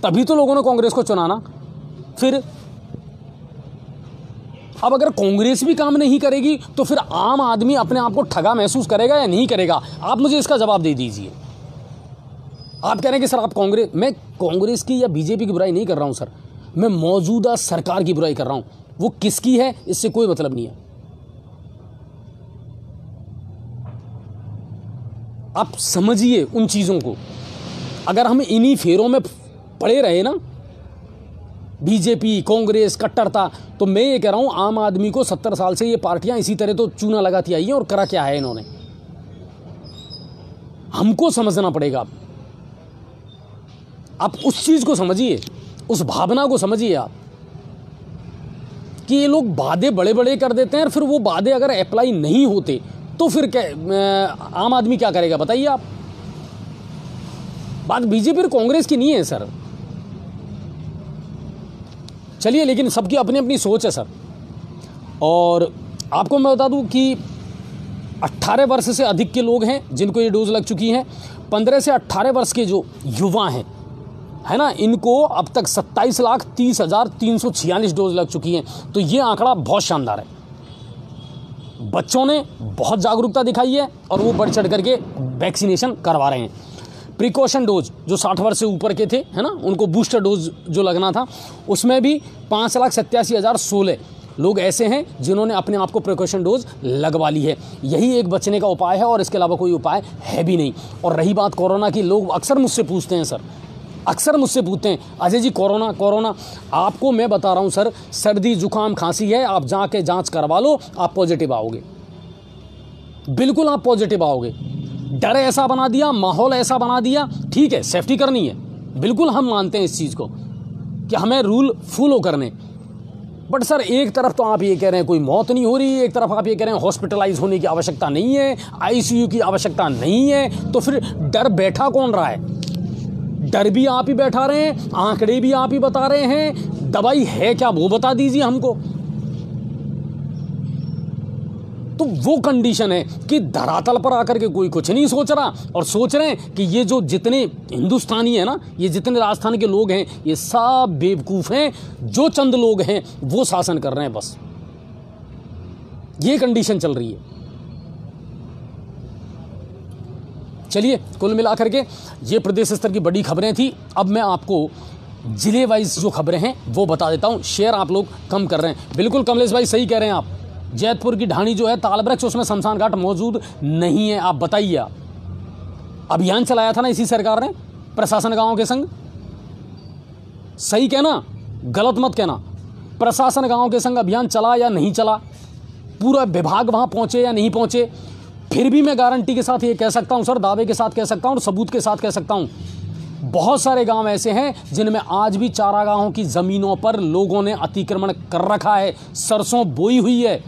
तभी तो लोगों ने कांग्रेस को चुनाना। फिर अब अगर कांग्रेस भी काम नहीं करेगी तो फिर आम आदमी अपने आप को ठगा महसूस करेगा या नहीं करेगा, आप मुझे इसका जवाब दे दीजिए। आप कह रहे हैं कि सर आप कांग्रेस, मैं कांग्रेस की या बीजेपी की बुराई नहीं कर रहा हूं सर, मैं मौजूदा सरकार की बुराई कर रहा हूं। वो किसकी है इससे कोई मतलब नहीं है। आप समझिए उन चीजों को। अगर हम इन्हीं फेरों में पड़े रहे ना, बीजेपी कांग्रेस कट्टरता, तो मैं ये कह रहा हूं आम आदमी को 70 साल से ये पार्टियां इसी तरह तो चूना लगाती आई हैं और करा क्या है इन्होंने, हमको समझना पड़ेगा। आप उस चीज को समझिए, उस भावना को समझिए आप कि ये लोग वादे बड़े बड़े कर देते हैं और फिर वो वादे अगर अप्लाई नहीं होते तो फिर क्या आम आदमी क्या करेगा बताइए आप। बात बीजेपी और कांग्रेस की नहीं है सर। चलिए, लेकिन सबकी अपनी अपनी सोच है सर। और आपको मैं बता दूं कि 18 वर्ष से अधिक के लोग हैं जिनको ये डोज लग चुकी हैं। 15 से 18 वर्ष के जो युवा हैं है ना, इनको अब तक 27,30,346 डोज लग चुकी हैं। तो ये आंकड़ा बहुत शानदार है। बच्चों ने बहुत जागरूकता दिखाई है और वो बढ़ चढ़ करके वैक्सीनेशन करवा रहे हैं। प्रिकॉशन डोज जो 60 वर्ष से ऊपर के थे है ना, उनको बूस्टर डोज जो लगना था उसमें भी 5,87,016 लोग ऐसे हैं जिन्होंने अपने आप को प्रिकॉशन डोज लगवा ली है। यही एक बचने का उपाय है और इसके अलावा कोई उपाय है भी नहीं। और रही बात कोरोना की, लोग अक्सर मुझसे पूछते हैं सर, अक्सर मुझसे पूछते हैं अजय जी कोरोना कोरोना। आपको मैं बता रहा हूं सर, सर्दी जुकाम खांसी है, आप जाके जांच करवा लो, आप पॉजिटिव आओगे, बिल्कुल आप पॉजिटिव आओगे। डर ऐसा बना दिया, माहौल ऐसा बना दिया, ठीक है सेफ्टी करनी है, बिल्कुल हम मानते हैं इस चीज़ को कि हमें रूल फॉलो करने। बट सर एक तरफ तो आप ये कह रहे हैं कोई मौत नहीं हो रही, एक तरफ आप ये कह रहे हैं हॉस्पिटलाइज होने की आवश्यकता नहीं है, आईसीयू की आवश्यकता नहीं है, तो फिर डर बैठा कौन रहा है? डर भी आप ही बैठा रहे हैं, आंकड़े भी आप ही बता रहे हैं, दवाई है क्या वो बता दीजिए हमको। तो वो कंडीशन है कि धरातल पर आकर के कोई कुछ नहीं सोच रहा और सोच रहे हैं कि ये जो जितने हिंदुस्तानी है ना, ये जितने राजस्थान के लोग हैं, ये सब बेवकूफ़ हैं, जो चंद लोग हैं वो शासन कर रहे हैं, बस ये कंडीशन चल रही है। चलिए, कुल मिलाकर के ये प्रदेश स्तर की बड़ी खबरें थी। अब मैं आपको जिले वाइज जो खबरें हैं वो बता देता हूं। शेयर आप लोग कम कर रहे हैं, बिल्कुल कमलेश भाई सही कह रहे हैं आप, जैतपुर की ढाणी जो है तालवृक्ष, उसमें शमशान घाट मौजूद नहीं है। आप बताइए। आप अभियान चलाया था ना इसी सरकार ने, प्रशासन गांव के संग। सही कहना, गलत मत कहना। प्रशासन गांव के संग अभियान चला या नहीं चला, पूरा विभाग वहां पहुंचे या नहीं पहुंचे, फिर भी मैं गारंटी के साथ ये कह सकता हूं सर, दावे के साथ कह सकता हूं और सबूत के साथ कह सकता हूं, बहुत सारे गांव ऐसे हैं जिनमें आज भी चारागाहों की जमीनों पर लोगों ने अतिक्रमण कर रखा है, सरसों बोई हुई है।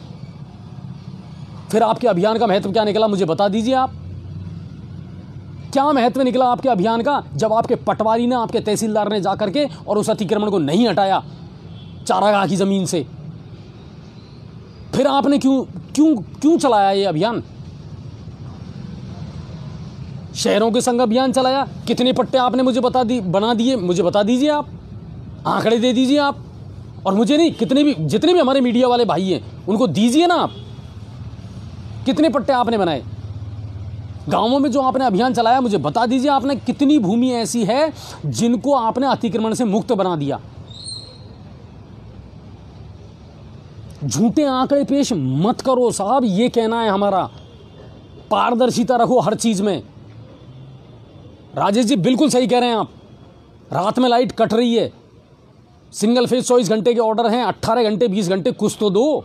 फिर आपके अभियान का महत्व क्या निकला, मुझे बता दीजिए। आप क्या महत्व निकला आपके अभियान का, जब आपके पटवारी ने, आपके तहसीलदार ने जाकर के और उस अतिक्रमण को नहीं हटाया चारागाह की जमीन से? फिर आपने क्यों चलाया ये अभियान? शहरों के संग अभियान चलाया। कितने पट्टे आपने मुझे बना दिए, मुझे बता दीजिए। आप आंकड़े दे दीजिए आप, और मुझे नहीं, जितने भी हमारे मीडिया वाले भाई हैं उनको दीजिए ना आप। कितने पट्टे आपने बनाए गांवों में जो आपने अभियान चलाया, मुझे बता दीजिए। आपने कितनी भूमि ऐसी है जिनको आपने अतिक्रमण से मुक्त बना दिया? झूठे आंकड़े पेश मत करो साहब, ये कहना है हमारा। पारदर्शिता रखो हर चीज में। राजेश जी बिल्कुल सही कह रहे हैं आप। रात में लाइट कट रही है, सिंगल फेज 24 घंटे के ऑर्डर हैं, 18 घंटे 20 घंटे कुछ तो दो।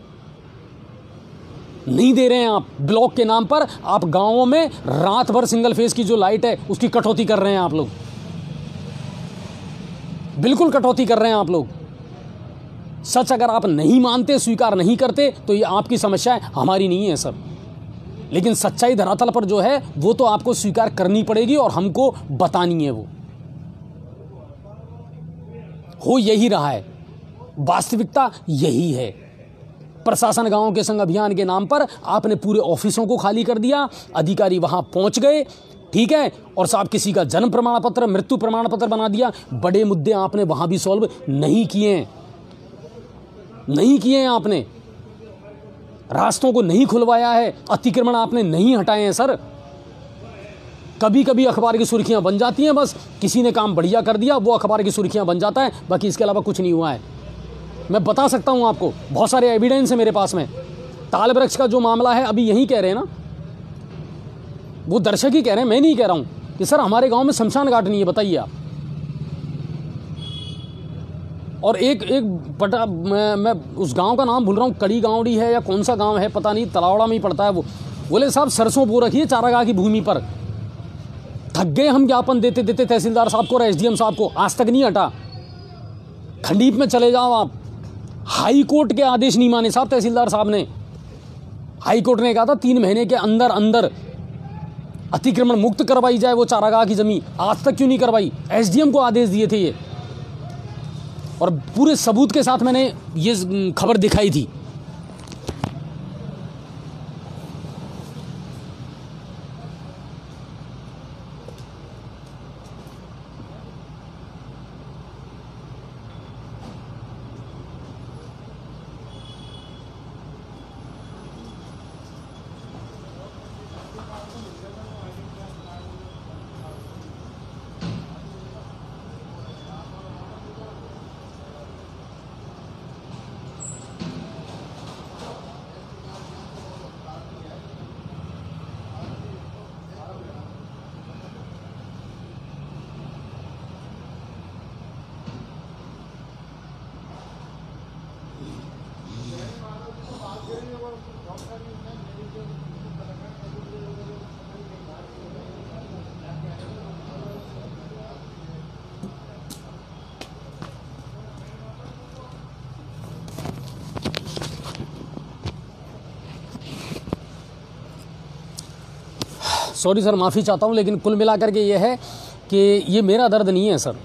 नहीं दे रहे हैं आप। ब्लॉक के नाम पर आप गांवों में रात भर सिंगल फेज की जो लाइट है उसकी कटौती कर रहे हैं आप लोग। बिल्कुल कटौती कर रहे हैं आप लोग। सच अगर आप नहीं मानते, स्वीकार नहीं करते, तो ये आपकी समस्या है, हमारी नहीं है सर। लेकिन सच्चाई धरातल पर जो है वो तो आपको स्वीकार करनी पड़ेगी और हमको बतानी है। वो हो यही रहा है, वास्तविकता यही है। प्रशासन गांव के संग अभियान के नाम पर आपने पूरे ऑफिसों को खाली कर दिया, अधिकारी वहां पहुंच गए, ठीक है, और साहब किसी का जन्म प्रमाण पत्र, मृत्यु प्रमाण पत्र बना दिया। बड़े मुद्दे आपने वहां भी सॉल्व नहीं किए हैं आपने। रास्तों को नहीं खुलवाया है, अतिक्रमण आपने नहीं हटाए हैं सर। कभी कभी अखबार की सुर्खियां बन जाती हैं, बस किसी ने काम बढ़िया कर दिया वो अखबार की सुर्खियां बन जाता है, बाकी इसके अलावा कुछ नहीं हुआ है। मैं बता सकता हूं आपको, बहुत सारे एविडेंस है मेरे पास में। तालवृक्ष का जो मामला है, अभी यही कह रहे हैं ना, वो दर्शक ही कह रहे हैं, मैं नहीं कह रहा हूं कि सर हमारे गांव में शमशान घाट नहीं है। बताइए आप। और एक पटा, मैं उस गांव का नाम भूल रहा हूँ, कड़ी गांवड़ी है या कौन सा गांव है पता नहीं, तलावड़ा में ही पड़ता है वो। बोले साहब सरसों बो रखी है चारागाह की भूमि पर। थक गए हम ज्ञापन देते देते तहसीलदार साहब को और एसडीएम साहब को, आज तक नहीं हटा। खंडीप में चले जाओ आप, हाई कोर्ट के आदेश नहीं माने साहब तहसीलदार साहब ने। हाई कोर्ट ने कहा था 3 महीने के अंदर अंदर अतिक्रमण मुक्त करवाई जाए वो चारागाह की जमीन, आज तक क्यों नहीं करवाई? एसडीएम को आदेश दिए थे ये, और पूरे सबूत के साथ मैंने ये खबर दिखाई थी। सॉरी सर, माफ़ी चाहता हूँ, लेकिन कुल मिलाकर के ये है कि ये मेरा दर्द नहीं है सर,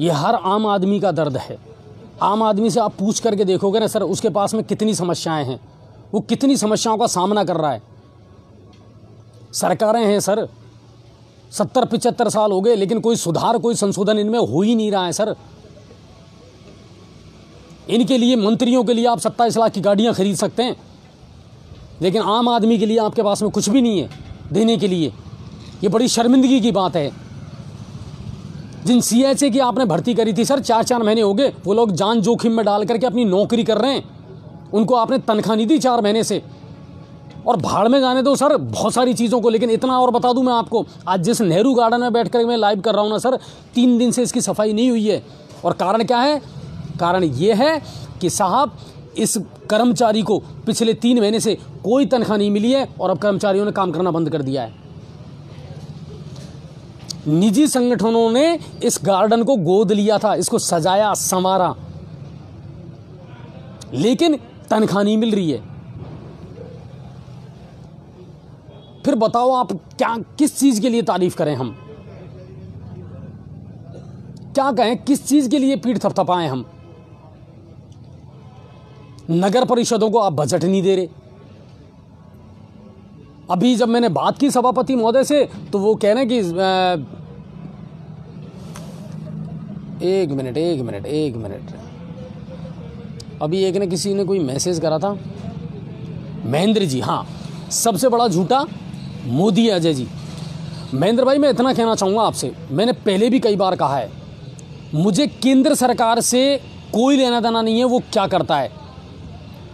ये हर आम आदमी का दर्द है। आम आदमी से आप पूछ करके देखोगे ना सर, उसके पास में कितनी समस्याएं हैं, वो कितनी समस्याओं का सामना कर रहा है। सरकारें हैं सर, 70-75 साल हो गए, लेकिन कोई सुधार, कोई संशोधन इनमें हो ही नहीं रहा है सर। इनके लिए, मंत्रियों के लिए आप 27 लाख की गाड़ियाँ खरीद सकते हैं, लेकिन आम आदमी के लिए आपके पास में कुछ भी नहीं है देने के लिए। ये बड़ी शर्मिंदगी की बात है। जिन CHA की आपने भर्ती करी थी सर, 4-4 महीने हो गए, वो लोग जान जोखिम में डाल करके अपनी नौकरी कर रहे हैं, उनको आपने तनख्वाह नहीं दी 4 महीने से। और भाड़ में जाने दो सर बहुत सारी चीज़ों को, लेकिन इतना और बता दूं मैं आपको, आज जिस नेहरू गार्डन में बैठकर मैं लाइव कर रहा हूं ना सर, 3 दिन से इसकी सफाई नहीं हुई है। और कारण क्या है? कारण ये है कि साहब इस कर्मचारी को पिछले 3 महीने से कोई तनख्वाह नहीं मिली है और अब कर्मचारियों ने काम करना बंद कर दिया है। निजी संगठनों ने इस गार्डन को गोद लिया था, इसको सजाया संवारा, लेकिन तनख्वाह नहीं मिल रही है। फिर बताओ आप क्या, किस चीज के लिए तारीफ करें हम? क्या कहें, किस चीज के लिए पीठ थपथपाएं हम? नगर परिषदों को आप बजट नहीं दे रहे। अभी जब मैंने बात की सभापति महोदय से तो वो कह रहे हैं कि एक मिनट, अभी एक ने किसी ने कोई मैसेज करा था, महेंद्र जी, हाँ, सबसे बड़ा झूठा मोदी है अजय जी। महेंद्र भाई, मैं इतना कहना चाहूँगा आपसे, मैंने पहले भी कई बार कहा है, मुझे केंद्र सरकार से कोई लेना देना नहीं है, वो क्या करता है।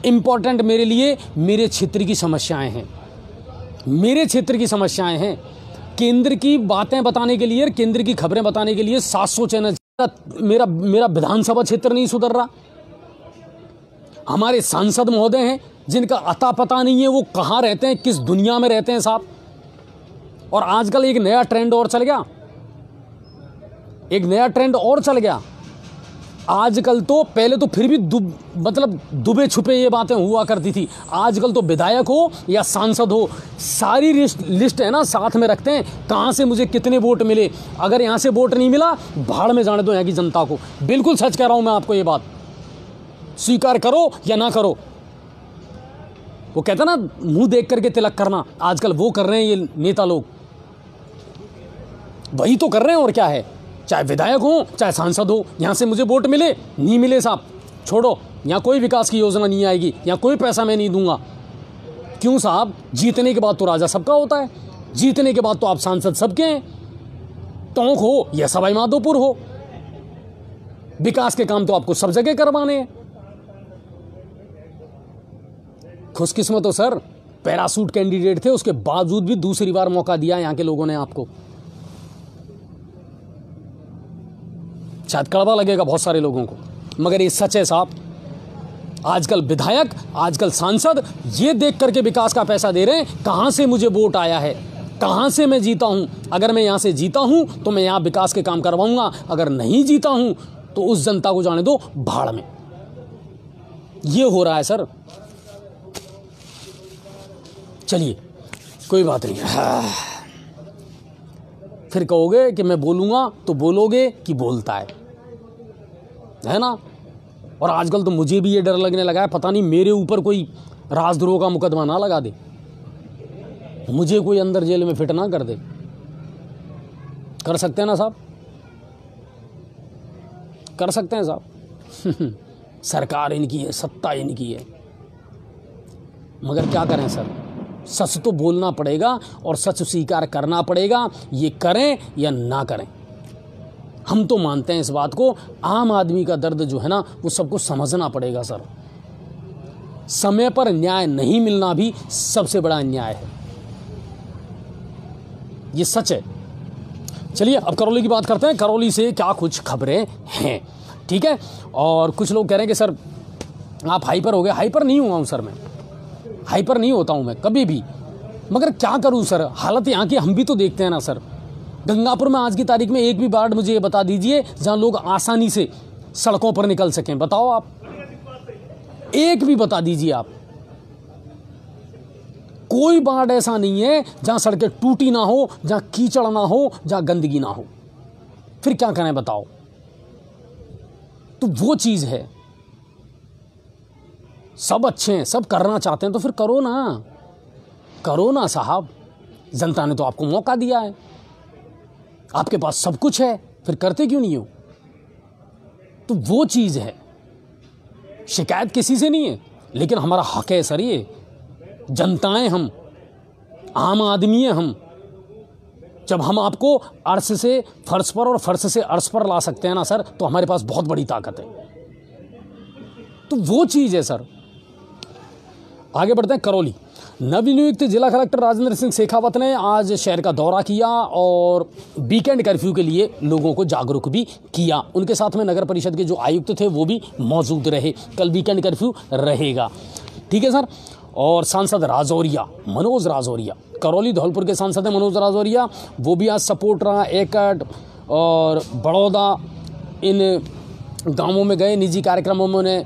इम्पॉर्टेंट मेरे लिए मेरे क्षेत्र की समस्याएं हैं, मेरे क्षेत्र की समस्याएं हैं। केंद्र की बातें बताने के लिए, केंद्र की खबरें बताने के लिए 700 चैनल। मेरा विधानसभा क्षेत्र नहीं सुधर रहा। हमारे सांसद महोदय हैं जिनका अता पता नहीं है, वो कहाँ रहते हैं, किस दुनिया में रहते हैं साहब। और आजकल एक नया ट्रेंड और चल गया, आजकल तो, पहले तो फिर भी दुबे छुपे ये बातें हुआ करती थी। आजकल तो विधायक हो या सांसद हो, सारी लिस्ट है ना साथ में रखते हैं, कहाँ से मुझे कितने वोट मिले। अगर यहाँ से वोट नहीं मिला, भाड़ में जाने दो यहाँ की जनता को। बिल्कुल सच कह रहा हूँ मैं आपको, ये बात स्वीकार करो या ना करो। वो कहते ना मुंह देख करके तिलक करना, आजकल वो कर रहे हैं ये नेता लोग, वही तो कर रहे हैं। और क्या है, चाहे विधायक हो चाहे सांसद हो, यहाँ से मुझे वोट मिले नहीं मिले साहब, छोड़ो, यहाँ कोई विकास की योजना नहीं आएगी, यहाँ कोई पैसा मैं नहीं दूंगा। क्यों साहब, जीतने के बाद तो राजा सबका होता है, जीतने के बाद तो आप सांसद सबके हैं। टोंक हो या सवाई माधोपुर हो, विकास के काम तो आपको सब जगह करवाने हैं। खुशकिस्मत हो सर, पैरासूट कैंडिडेट थे, उसके बावजूद भी दूसरी बार मौका दिया यहाँ के लोगों ने आपको। शायद कड़वा लगेगा बहुत सारे लोगों को, मगर ये सच है साहब। आजकल विधायक, आजकल सांसद ये देख करके विकास का पैसा दे रहे हैं, कहां से मुझे वोट आया है, कहां से मैं जीता हूं। अगर मैं यहां से जीता हूं तो मैं यहां विकास के काम करवाऊंगा, अगर नहीं जीता हूं तो उस जनता को जाने दो भाड़ में। ये हो रहा है सर। चलिए कोई बात नहीं है। फिर कहोगे कि मैं बोलूंगा तो बोलोगे कि बोलता है ना। और आजकल तो मुझे भी ये डर लगने लगा है, पता नहीं मेरे ऊपर कोई राजद्रोह का मुकदमा ना लगा दे, मुझे कोई अंदर जेल में फिट ना कर दे। कर सकते हैं ना साहब, कर सकते हैं साहब। सरकार इनकी है, सत्ता इनकी है, मगर क्या करें सर, सच तो बोलना पड़ेगा और सच स्वीकार करना पड़ेगा। ये करें या ना करें, हम तो मानते हैं इस बात को। आम आदमी का दर्द जो है ना, वो सबको समझना पड़ेगा सर। समय पर न्याय नहीं मिलना भी सबसे बड़ा अन्याय है, ये सच है। चलिए अब करौली की बात करते हैं। करौली से क्या कुछ खबरें हैं, ठीक है। और कुछ लोग कह रहे हैं कि सर आप हाइपर हो गए। हाइपर नहीं हुआ हूं सर, मैं हाइपर नहीं होता हूं मैं कभी भी, मगर क्या करूं सर, हालत यहाँ की हम भी तो देखते हैं ना सर। गंगापुर में आज की तारीख में एक भी वार्ड मुझे ये बता दीजिए जहां लोग आसानी से सड़कों पर निकल सकें, बताओ आप, एक भी बता दीजिए आप। कोई वार्ड ऐसा नहीं है जहां सड़कें टूटी ना हो, जहां कीचड़ ना हो, जहां गंदगी ना हो। फिर क्या करें बताओ। तो वो चीज है, सब अच्छे हैं, सब करना चाहते हैं तो फिर करो ना, करो ना साहब। जनता ने तो आपको मौका दिया है, आपके पास सब कुछ है, फिर करते क्यों नहीं हो। तो वो चीज है, शिकायत किसी से नहीं है, लेकिन हमारा हक है सर। ये जनताएं, हम आम आदमी हैं हम। जब हम आपको अर्श से फर्श पर और फर्श से अर्श पर ला सकते हैं ना सर, तो हमारे पास बहुत बड़ी ताकत है। तो वो चीज है सर। आगे बढ़ते हैं करौली। नवनियुक्त जिला कलेक्टर राजेंद्र सिंह शेखावत ने आज शहर का दौरा किया और वीकेंड कर्फ्यू के लिए लोगों को जागरूक भी किया। उनके साथ में नगर परिषद के जो आयुक्त थे वो भी मौजूद रहे। कल वीकेंड कर्फ्यू रहेगा, ठीक है सर। और सांसद राजौरिया, मनोज राजौरिया, करौली धौलपुर के सांसद हैं मनोज राजौरिया, वो भी आज सपोर्ट रहा। एकट और बड़ौदा इन गांवों में गए, निजी कार्यक्रमों में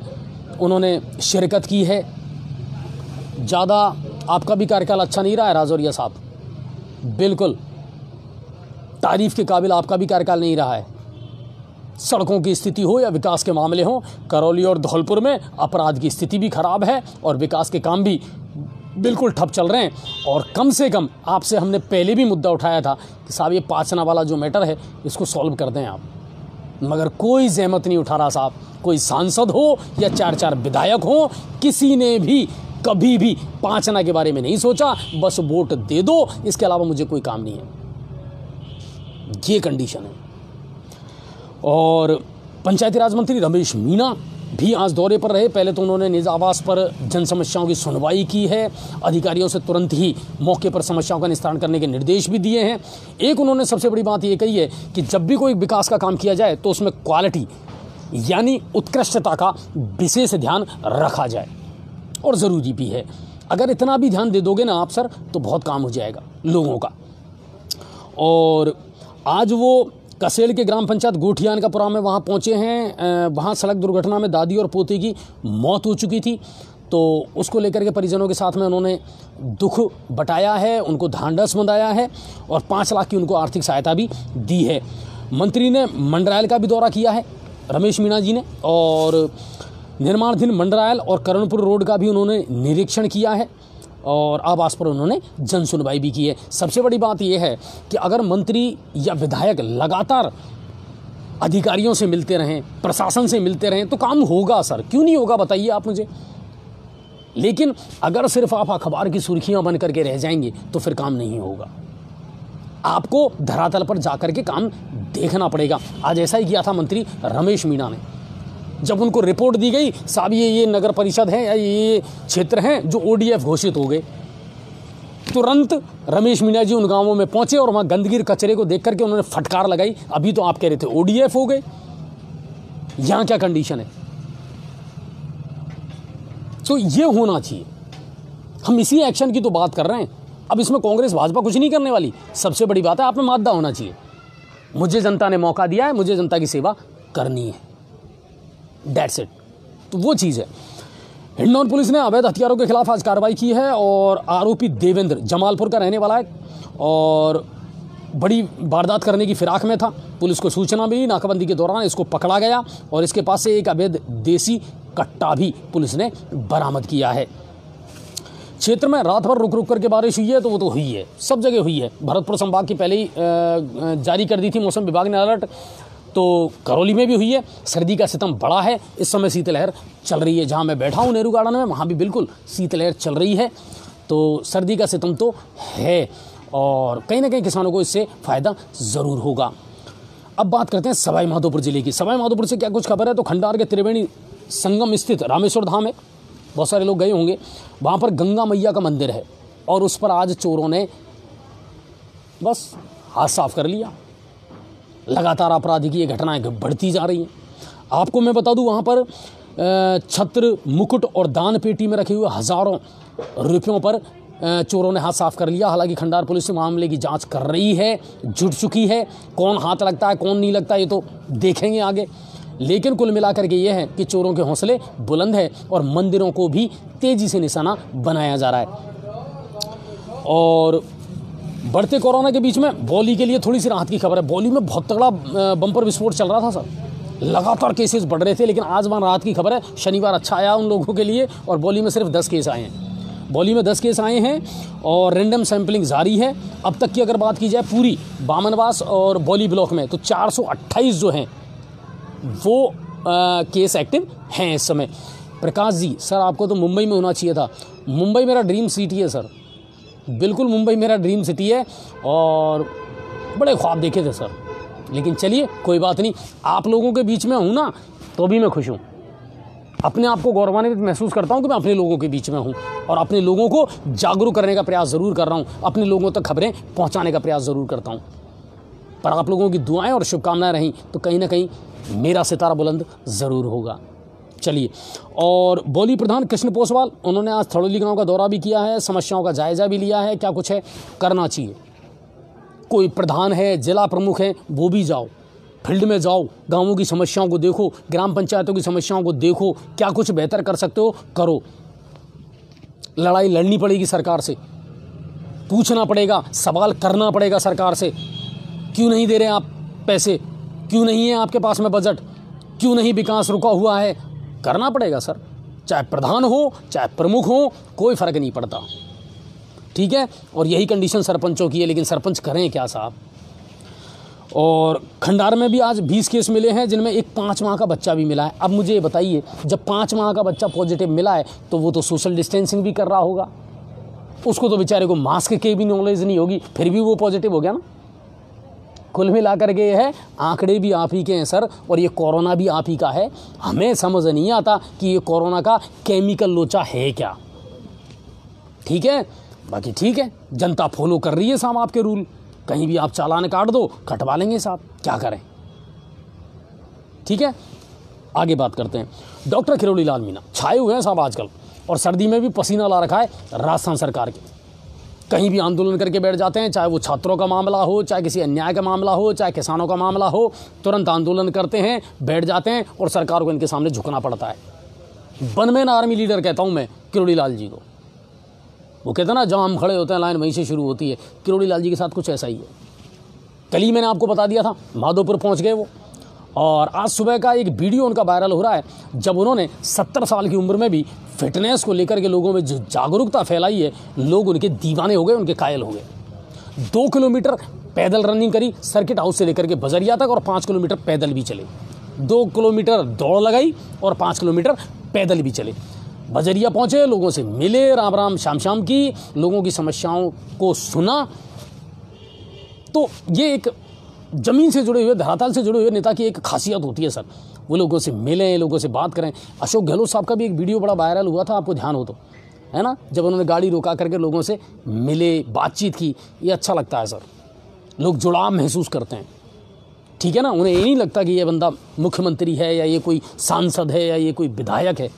उन्होंने शिरकत की है। ज़्यादा आपका भी कार्यकाल अच्छा नहीं रहा है राजौरिया साहब, बिल्कुल तारीफ के काबिल आपका भी कार्यकाल नहीं रहा है। सड़कों की स्थिति हो या विकास के मामले हो, करौली और धौलपुर में अपराध की स्थिति भी खराब है और विकास के काम भी बिल्कुल ठप चल रहे हैं। और कम से कम आपसे हमने पहले भी मुद्दा उठाया था कि साहब ये पाचना वाला जो मैटर है इसको सॉल्व कर दें आप, मगर कोई जहमत नहीं उठा रहा साहब। कोई सांसद हो या 4 विधायक हो, किसी ने भी कभी भी पाचना के बारे में नहीं सोचा, बस वोट दे दो, इसके अलावा मुझे कोई काम नहीं है। ये कंडीशन है। और पंचायती राज मंत्री रमेश मीणा भी आज दौरे पर रहे। पहले तो उन्होंने निज आवास पर जन समस्याओं की सुनवाई की है। अधिकारियों से तुरंत ही मौके पर समस्याओं का निस्तारण करने के निर्देश भी दिए हैं। एक उन्होंने सबसे बड़ी बात ये कही है कि जब भी कोई विकास का काम किया जाए तो उसमें क्वालिटी यानी उत्कृष्टता का विशेष ध्यान रखा जाए, और ज़रूरी भी है। अगर इतना भी ध्यान दे दोगे ना आप सर, तो बहुत काम हो जाएगा लोगों का। और आज वो कसेल के ग्राम पंचायत गोठियान का पुरा में वहाँ पहुँचे हैं। वहाँ सड़क दुर्घटना में दादी और पोते की मौत हो चुकी थी, तो उसको लेकर के परिजनों के साथ में उन्होंने दुख बटाया है, उनको ढांढस बंधाया है और 5 लाख की उनको आर्थिक सहायता भी दी है। मंत्री ने मंडरायल का भी दौरा किया है, रमेश मीणा जी ने, और निर्माणाधीन मंडरायल और करणपुर रोड का भी उन्होंने निरीक्षण किया है और आवास पर उन्होंने जन सुनवाई भी की है। सबसे बड़ी बात यह है कि अगर मंत्री या विधायक लगातार अधिकारियों से मिलते रहें, प्रशासन से मिलते रहें, तो काम होगा सर। क्यों नहीं होगा बताइए आप मुझे। लेकिन अगर सिर्फ आप अखबार की सुर्खियां बन करके रह जाएंगे तो फिर काम नहीं होगा। आपको धरातल पर जाकर के काम देखना पड़ेगा। आज ऐसा ही किया था मंत्री रमेश मीणा ने। जब उनको रिपोर्ट दी गई साहब ये नगर परिषद है या ये क्षेत्र हैं जो ODF घोषित हो गए, तुरंत रमेश मीणा जी उन गांवों में पहुंचे और वहां गंदगी कचरे को देख करके उन्होंने फटकार लगाई, अभी तो आप कह रहे थे ODF हो गए, यहां क्या कंडीशन है। तो ये होना चाहिए। हम इसी एक्शन की तो बात कर रहे हैं। अब इसमें कांग्रेस भाजपा कुछ नहीं करने वाली। सबसे बड़ी बात है आप में मादा होना चाहिए। मुझे जनता ने मौका दिया है, मुझे जनता की सेवा करनी है, दैट्स इट। तो वो चीज़ है। हिंडौन पुलिस ने अवैध हथियारों के खिलाफ आज कार्रवाई की है और आरोपी देवेंद्र जमालपुर का रहने वाला है और बड़ी वारदात करने की फिराक में था। पुलिस को सूचना मिली, नाकाबंदी के दौरान इसको पकड़ा गया और इसके पास से एक अवैध देसी कट्टा भी पुलिस ने बरामद किया है। क्षेत्र में रात भर रुक रुक करके बारिश हुई है, तो वो तो हुई है, सब जगह हुई है। भरतपुर संभाग की पहले ही जारी कर दी थी मौसम विभाग ने अलर्ट, तो करौली में भी हुई है। सर्दी का सितम बड़ा है, इस समय शीतलहर चल रही है। जहां मैं बैठा हूं नेहरू गार्डन में, वहां भी बिल्कुल शीतलहर चल रही है। तो सर्दी का सितम तो है और कहीं ना कहीं किसानों को इससे फ़ायदा ज़रूर होगा। अब बात करते हैं सवाई माधोपुर जिले की। सवाई माधोपुर से क्या कुछ खबर है, तो खंडार के त्रिवेणी संगम स्थित रामेश्वर धाम है, बहुत सारे लोग गए होंगे। वहाँ पर गंगा मैया का मंदिर है और उस पर आज चोरों ने बस हाथ साफ कर लिया। लगातार अपराधी की ये घटनाएं बढ़ती जा रही हैं। आपको मैं बता दूं, वहाँ पर छत्र, मुकुट और दान पेटी में रखे हुए हज़ारों रुपयों पर चोरों ने हाथ साफ कर लिया। हालांकि खंडार पुलिस मामले की जांच कर रही है, जुट चुकी है। कौन हाथ लगता है कौन नहीं लगता ये तो देखेंगे आगे, लेकिन कुल मिलाकर के ये है कि चोरों के हौसले बुलंद है और मंदिरों को भी तेज़ी से निशाना बनाया जा रहा है। और बढ़ते कोरोना के बीच में बौली के लिए थोड़ी सी राहत की खबर है। बौली में बहुत तगड़ा बम्पर विस्फोट चल रहा था सर, लगातार केसेस बढ़ रहे थे, लेकिन आज वहाँ राहत की खबर है। शनिवार अच्छा आया उन लोगों के लिए और बौली में सिर्फ 10 केस आए हैं। बौली में 10 केस आए हैं और रैंडम सैंपलिंग जारी है। अब तक की अगर बात की जाए पूरी बामनवास और बौली ब्लॉक में, तो 428 जो हैं वो केस एक्टिव हैं इस समय। प्रकाश जी सर, आपको तो मुंबई में होना चाहिए था। मुंबई मेरा ड्रीम सिटी है सर, बिल्कुल मुंबई मेरा ड्रीम सिटी है और बड़े ख्वाब देखे थे सर। लेकिन चलिए कोई बात नहीं, आप लोगों के बीच में हूँ ना, तो भी मैं खुश हूँ। अपने आप को गौरवान्वित महसूस करता हूं कि मैं अपने लोगों के बीच में हूं और अपने लोगों को जागरूक करने का प्रयास ज़रूर कर रहा हूं, अपने लोगों तक खबरें पहुंचाने का प्रयास ज़रूर करता हूं। पर आप लोगों की दुआएं और शुभकामनाएं रहीं तो कहीं ना कहीं मेरा सितारा बुलंद ज़रूर होगा। चलिए, और बौली प्रधान कृष्ण पोसवाल, उन्होंने आज थड़ौली गांव का दौरा भी किया है, समस्याओं का जायजा भी लिया है। क्या कुछ है करना चाहिए, कोई प्रधान है, जिला प्रमुख है, वो भी जाओ, फील्ड में जाओ, गांवों की समस्याओं को देखो, ग्राम पंचायतों की समस्याओं को देखो, क्या कुछ बेहतर कर सकते हो करो। लड़ाई लड़नी पड़ेगी सरकार से, पूछना पड़ेगा, सवाल करना पड़ेगा सरकार से, क्यों नहीं दे रहे आप पैसे, क्यों नहीं है आपके पास में बजट, क्यों नहीं विकास रुका हुआ है, करना पड़ेगा सर। चाहे प्रधान हो चाहे प्रमुख हो, कोई फर्क नहीं पड़ता, ठीक है। और यही कंडीशन सरपंचों की है, लेकिन सरपंच करें क्या साहब। और खंडार में भी आज 20 केस मिले हैं, जिनमें एक 5 माह का बच्चा भी मिला है। अब मुझे ये बताइए, जब 5 माह का बच्चा पॉजिटिव मिला है तो वो तो सोशल डिस्टेंसिंग भी कर रहा होगा, उसको तो बेचारे को मास्क की भी नॉलेज नहीं होगी, फिर भी वो पॉजिटिव हो गया ना। कुल मिला कर के है, आंकड़े भी आप ही के हैं सर, और ये कोरोना भी आप ही का है। हमें समझ नहीं आता कि ये कोरोना का केमिकल लोचा है क्या, ठीक है। बाकी ठीक है, जनता फॉलो कर रही है साहब आपके रूल, कहीं भी आप चालान काट दो, कटवा लेंगे साहब, क्या करें, ठीक है। आगे बात करते हैं। डॉक्टर किरोड़ी लाल मीणा छाए हुए हैं साहब आजकल, और सर्दी में भी पसीना ला रखा है राजस्थान सरकार के। कहीं भी आंदोलन करके बैठ जाते हैं, चाहे वो छात्रों का मामला हो, चाहे किसी अन्याय का मामला हो, चाहे किसानों का मामला हो, तुरंत आंदोलन करते हैं, बैठ जाते हैं और सरकार को इनके सामने झुकना पड़ता है। वनमैन आर्मी लीडर कहता हूं मैं किरोड़ी लाल जी को। वो कहते हैं ना, जहाँ हम खड़े होते हैं लाइन वहीं से शुरू होती है। किरोड़ी लाल जी के साथ कुछ ऐसा ही है। कल ही मैंने आपको बता दिया था, माधोपुर पहुँच गए वो, और आज सुबह का एक वीडियो उनका वायरल हो रहा है, जब उन्होंने 70 साल की उम्र में भी फिटनेस को लेकर के लोगों में जो जागरूकता फैलाई है, लोग उनके दीवाने हो गए, उनके कायल हो गए। 2 किलोमीटर पैदल रनिंग करी सर्किट हाउस से लेकर के बजरिया तक, और 5 किलोमीटर पैदल भी चले। 2 किलोमीटर दौड़ लगाई और 5 किलोमीटर पैदल भी चले। बजरिया पहुंचे, लोगों से मिले, राम राम श्याम श्याम की, लोगों की समस्याओं को सुना। तो ये एक जमीन से जुड़े हुए, धरातल से जुड़े हुए नेता की एक खासियत होती है सर। वो लोगों से मिलें, लोगों से बात करें। अशोक गहलोत साहब का भी एक वीडियो बड़ा वायरल हुआ था, आपको ध्यान हो तो, है ना, जब उन्होंने गाड़ी रोका करके लोगों से मिले, बातचीत की। ये अच्छा लगता है सर, लोग जुड़ाव महसूस करते हैं, ठीक है ना। उन्हें ये नहीं लगता कि ये बंदा मुख्यमंत्री है, या ये कोई सांसद है, या ये कोई विधायक है,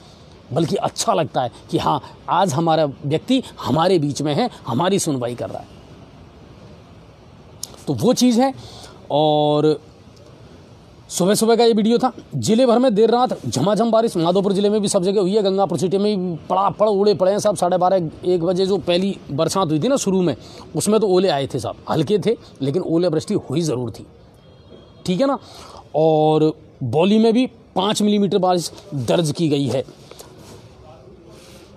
बल्कि अच्छा लगता है कि हाँ, आज हमारा व्यक्ति हमारे बीच में है, हमारी सुनवाई कर रहा है। तो वो चीज़ है। और सुबह सुबह का ये वीडियो था। जिले भर में देर रात झमाझम बारिश, माधोपुर जिले में भी सब जगह हुई है, गंगापुर सिटी में भी पड़ उड़े पड़े हैं साहब। 12:30-1 बजे जो पहली बरसात हुई थी ना शुरू में, उसमें तो ओले आए थे साहब, हल्के थे लेकिन ओले वृष्टि हुई ज़रूर थी, ठीक है ना। और बौली में भी 5 मिलीमीटर बारिश दर्ज की गई है,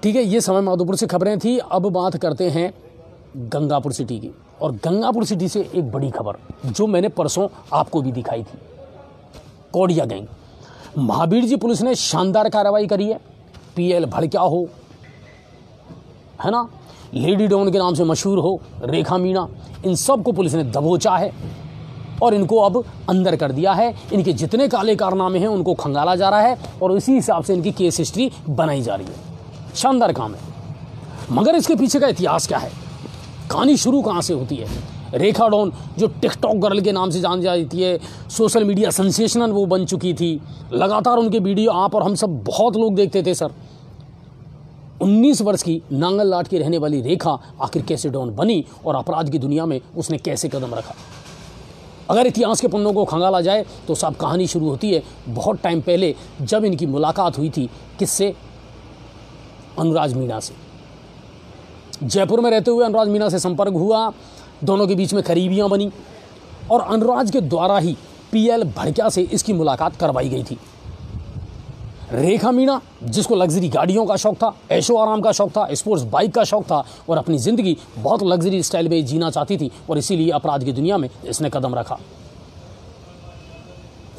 ठीक है। ये समय माधोपुर से खबरें थी। अब बात करते हैं गंगापुर सिटी की, और गंगापुर सिटी से एक बड़ी खबर जो मैंने परसों आपको भी दिखाई थी। कोडिया गैंग, महावीर जी पुलिस ने शानदार कार्रवाई करी है। पीएल भड़क्या हो, है ना, लेडी डॉन के नाम से मशहूर हो रेखा मीणा, इन सब को पुलिस ने दबोचा है और इनको अब अंदर कर दिया है। इनके जितने काले कारनामे हैं उनको खंगाला जा रहा है, और इसी हिसाब से इनकी केस हिस्ट्री बनाई जा रही है। शानदार काम है। मगर इसके पीछे का इतिहास क्या है, कहानी शुरू कहाँ से होती है। रेखा डॉन जो टिकटॉक गर्ल के नाम से जान जाती है, सोशल मीडिया सेंसेशनल वो बन चुकी थी, लगातार उनके वीडियो आप और हम सब बहुत लोग देखते थे सर। 19 वर्ष की नांगल लाट की रहने वाली रेखा आखिर कैसे डॉन बनी, और अपराध की दुनिया में उसने कैसे कदम रखा। अगर इतिहास के पन्नों को खंगाला जाए तो सब कहानी शुरू होती है बहुत टाइम पहले, जब इनकी मुलाकात हुई थी किससे, अनुराज मीणा से। जयपुर में रहते हुए अनुराज मीणा से संपर्क हुआ, दोनों के बीच में करीबियां बनी, और अनुराज के द्वारा ही पीएल भड़क्या से इसकी मुलाकात करवाई गई थी। रेखा मीणा जिसको लग्जरी गाड़ियों का शौक था, ऐशो आराम का शौक था, स्पोर्ट्स बाइक का शौक था, और अपनी ज़िंदगी बहुत लग्जरी स्टाइल में जीना चाहती थी, और इसीलिए अपराध की दुनिया में इसने कदम रखा।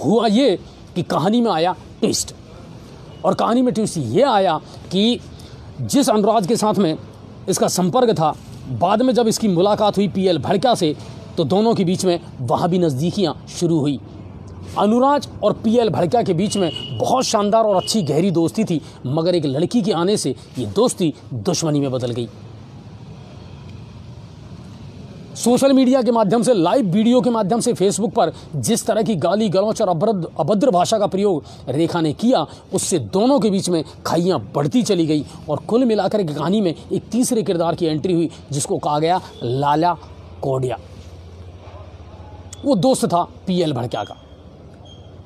हुआ ये कि कहानी में आया ट्विस्ट, और कहानी में ट्विस्ट ये आया कि जिस अनुराज के साथ में इसका संपर्क था, बाद में जब इसकी मुलाकात हुई पीएल भड़क्या से, तो दोनों के बीच में वहाँ भी नज़दीकियाँ शुरू हुई। अनुराज और पीएल भड़का के बीच में बहुत शानदार और अच्छी गहरी दोस्ती थी, मगर एक लड़की के आने से ये दोस्ती दुश्मनी में बदल गई। सोशल मीडिया के माध्यम से, लाइव वीडियो के माध्यम से फेसबुक पर जिस तरह की गाली गलौच और अभद्र भाषा का प्रयोग रेखा ने किया, उससे दोनों के बीच में खाइयां बढ़ती चली गई और कुल मिलाकर के कहानी में एक तीसरे किरदार की एंट्री हुई जिसको कहा गया लाला कोडिया। वो दोस्त था पीएल भड़का का,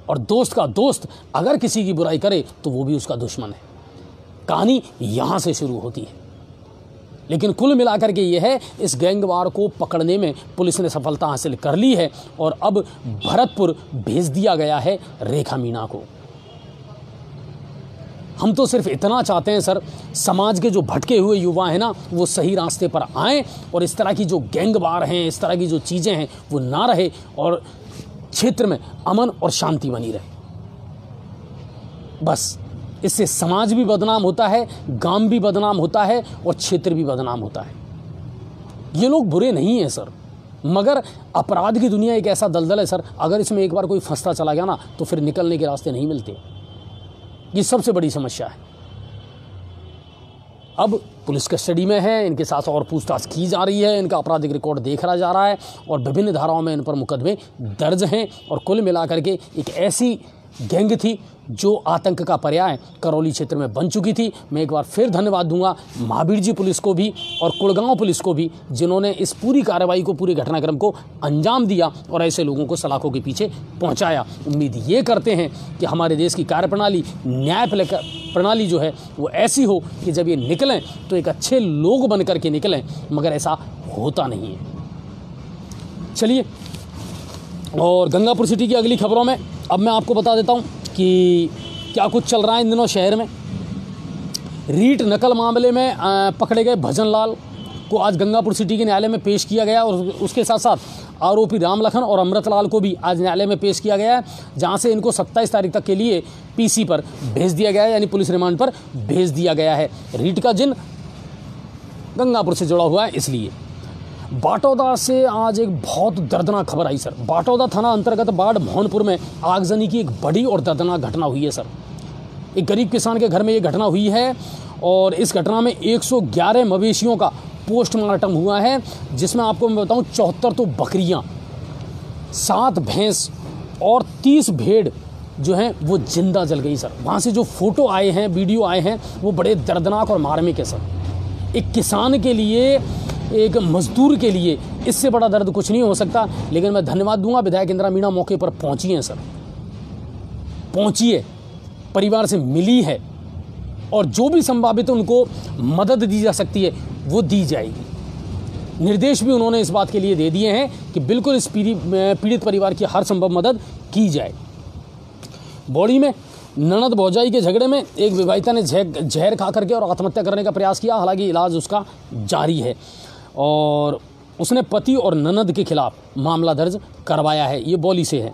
और दोस्त का दोस्त अगर किसी की बुराई करे तो वो भी उसका दुश्मन है। कहानी यहां से शुरू होती है, लेकिन कुल मिलाकर के ये है, इस गैंगवार को पकड़ने में पुलिस ने सफलता हासिल कर ली है और अब भरतपुर भेज दिया गया है रेखा मीणा को। हम तो सिर्फ इतना चाहते हैं सर, समाज के जो भटके हुए युवा हैं ना, वो सही रास्ते पर आएं और इस तरह की जो गैंगवार हैं, इस तरह की जो चीज़ें हैं वो ना रहे और क्षेत्र में अमन और शांति बनी रहे। बस इससे समाज भी बदनाम होता है, गांव भी बदनाम होता है और क्षेत्र भी बदनाम होता है। ये लोग बुरे नहीं हैं सर, मगर अपराध की दुनिया एक ऐसा दलदल है सर, अगर इसमें एक बार कोई फंसता चला गया ना तो फिर निकलने के रास्ते नहीं मिलते। ये सबसे बड़ी समस्या है। अब पुलिस कस्टडी में है, इनके साथ और पूछताछ की जा रही है, इनका आपराधिक रिकॉर्ड देखा जा रहा है और विभिन्न धाराओं में इन पर मुकदमे दर्ज हैं। और कुल मिलाकर के एक ऐसी गैंग थी जो आतंक का पर्याय करौली क्षेत्र में बन चुकी थी। मैं एक बार फिर धन्यवाद दूंगा महावीर जी पुलिस को भी और कुड़गांव पुलिस को भी, जिन्होंने इस पूरी कार्रवाई को, पूरे घटनाक्रम को अंजाम दिया और ऐसे लोगों को सलाखों के पीछे पहुंचाया। उम्मीद ये करते हैं कि हमारे देश की कार्यप्रणाली, न्याय प्रणाली जो है वो ऐसी हो कि जब ये निकलें तो एक अच्छे लोग बन करके निकलें, मगर ऐसा होता नहीं है। चलिए, और गंगापुर सिटी की अगली खबरों में अब मैं आपको बता देता हूं कि क्या कुछ चल रहा है इन दिनों शहर में। रीट नकल मामले में पकड़े गए भजन लाल को आज गंगापुर सिटी के न्यायालय में पेश किया गया और उसके साथ साथ आरोपी रामलखन और अमृतलाल को भी आज न्यायालय में पेश किया गया है, जहां से इनको 27 तारीख तक के लिए पीसी पर भेज दिया गया है, यानी पुलिस रिमांड पर भेज दिया गया है। रीट का जिन गंगापुर से जुड़ा हुआ है इसलिए। बाटौदा से आज एक बहुत दर्दनाक खबर आई सर। बाटौदा थाना अंतर्गत बाढ़ मोहनपुर में आगजनी की एक बड़ी और दर्दनाक घटना हुई है सर। एक गरीब किसान के घर में ये घटना हुई है और इस घटना में 111 मवेशियों का पोस्टमार्टम हुआ है, जिसमें आपको मैं बताऊं 74 तो बकरियां, 7 भैंस और 30 भेड़ जो हैं वो जिंदा जल गई सर। वहाँ से जो फोटो आए हैं, वीडियो आए हैं, वो बड़े दर्दनाक और मार्मिक है सर। एक किसान के लिए, एक मजदूर के लिए इससे बड़ा दर्द कुछ नहीं हो सकता। लेकिन मैं धन्यवाद दूंगा, विधायक इंदिरा मीणा मौके पर पहुंची हैं सर, पहुंची है, परिवार से मिली है और जो भी संभावित उनको मदद दी जा सकती है वो दी जाएगी। निर्देश भी उन्होंने इस बात के लिए दे दिए हैं कि बिल्कुल इस पीड़ित परिवार की हर संभव मदद की जाए। बॉडी में ननद भौजाई के झगड़े में एक विवाहिता ने जहर खा करके और आत्महत्या करने का प्रयास किया। हालांकि इलाज उसका जारी है और उसने पति और ननद के खिलाफ मामला दर्ज करवाया है। ये बौली से है।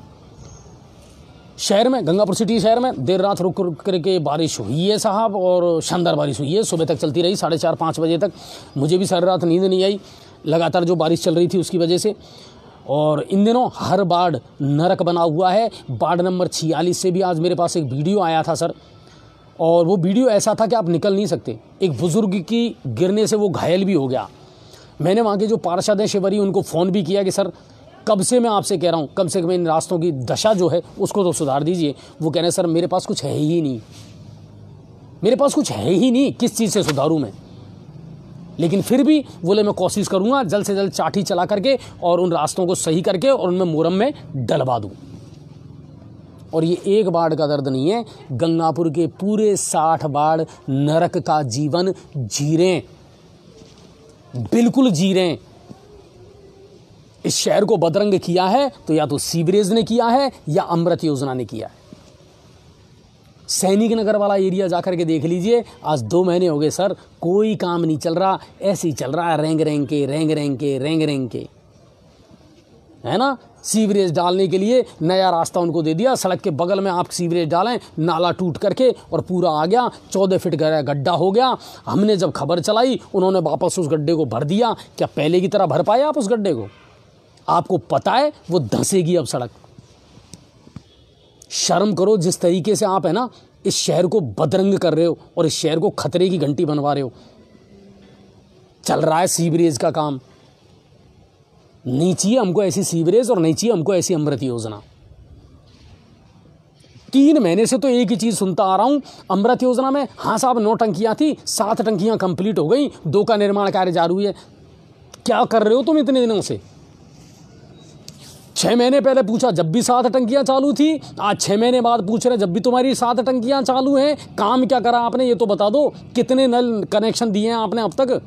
शहर में, गंगापुर सिटी शहर में देर रात रुक रुक करके बारिश हुई है साहब, और शानदार बारिश हुई है। सुबह तक चलती रही, 4:30-5 बजे तक। मुझे भी सारी रात नींद नहीं आई, लगातार जो बारिश चल रही थी उसकी वजह से। और इन दिनों हर बाढ़ नरक बना हुआ है। वार्ड नंबर 46 से भी आज मेरे पास एक वीडियो आया था सर, और वो वीडियो ऐसा था कि आप निकल नहीं सकते। एक बुजुर्ग की गिरने से वो घायल भी हो गया। मैंने वहाँ के जो पार्षद हैं शिवरी, उनको फ़ोन भी किया कि सर कब से मैं आपसे कह रहा हूँ, कम से कम इन रास्तों की दशा जो है उसको तो सुधार दीजिए। वो कह रहे हैं सर मेरे पास कुछ है ही नहीं, मेरे पास कुछ है ही नहीं, किस चीज़ से सुधारूँ मैं। लेकिन फिर भी बोले मैं कोशिश करूँगा जल्द से जल्द चाटी चला करके और उन रास्तों को सही करके और उनमें मोरम में डलवा दूँ। और ये एक बाढ़ का दर्द नहीं है, गंगापुर के पूरे 60 बाढ़ नरक का जीवन जी रहे हैं, बिल्कुल जी रहे हैं। इस शहर को बदरंग किया है तो या तो सीवरेज ने किया है या अमृत योजना ने किया है। सैनिक नगर वाला एरिया जाकर के देख लीजिए, आज 2 महीने हो गए सर, कोई काम नहीं चल रहा, ऐसे ही चल रहा है, रेंग रेंग के, है ना। सीवरेज डालने के लिए नया रास्ता उनको दे दिया, सड़क के बगल में आप सीवरेज डालें, नाला टूट करके और पूरा आ गया, 14 फीट गड्ढा हो गया। हमने जब खबर चलाई उन्होंने वापस उस गड्ढे को भर दिया। क्या पहले की तरह भर पाए आप उस गड्ढे को? आपको पता है वो धंसेगी अब सड़क। शर्म करो, जिस तरीके से आप है ना इस शहर को बदरंग कर रहे हो और इस शहर को खतरे की घंटी बनवा रहे हो। चल रहा है सीवरेज का काम, नहीं चाहिए हमको ऐसी सीवरेज और नहीं चाहिए हमको ऐसी अमृत योजना। 3 महीने से तो एक ही चीज सुनता आ रहा हूं अमृत योजना में। हाँ साहब 9 टंकियां थी, 7 टंकियां कंप्लीट हो गई, 2 का निर्माण कार्य जारी है। क्या कर रहे हो तुम इतने दिनों से? 6 महीने पहले पूछा जब भी 7 टंकियां चालू थी, आज 6 महीने बाद पूछ रहे जब भी तुम्हारी 7 टंकियां चालू हैं, काम क्या करा आपने ये तो बता दो। कितने नल कनेक्शन दिए हैं आपने अब तक?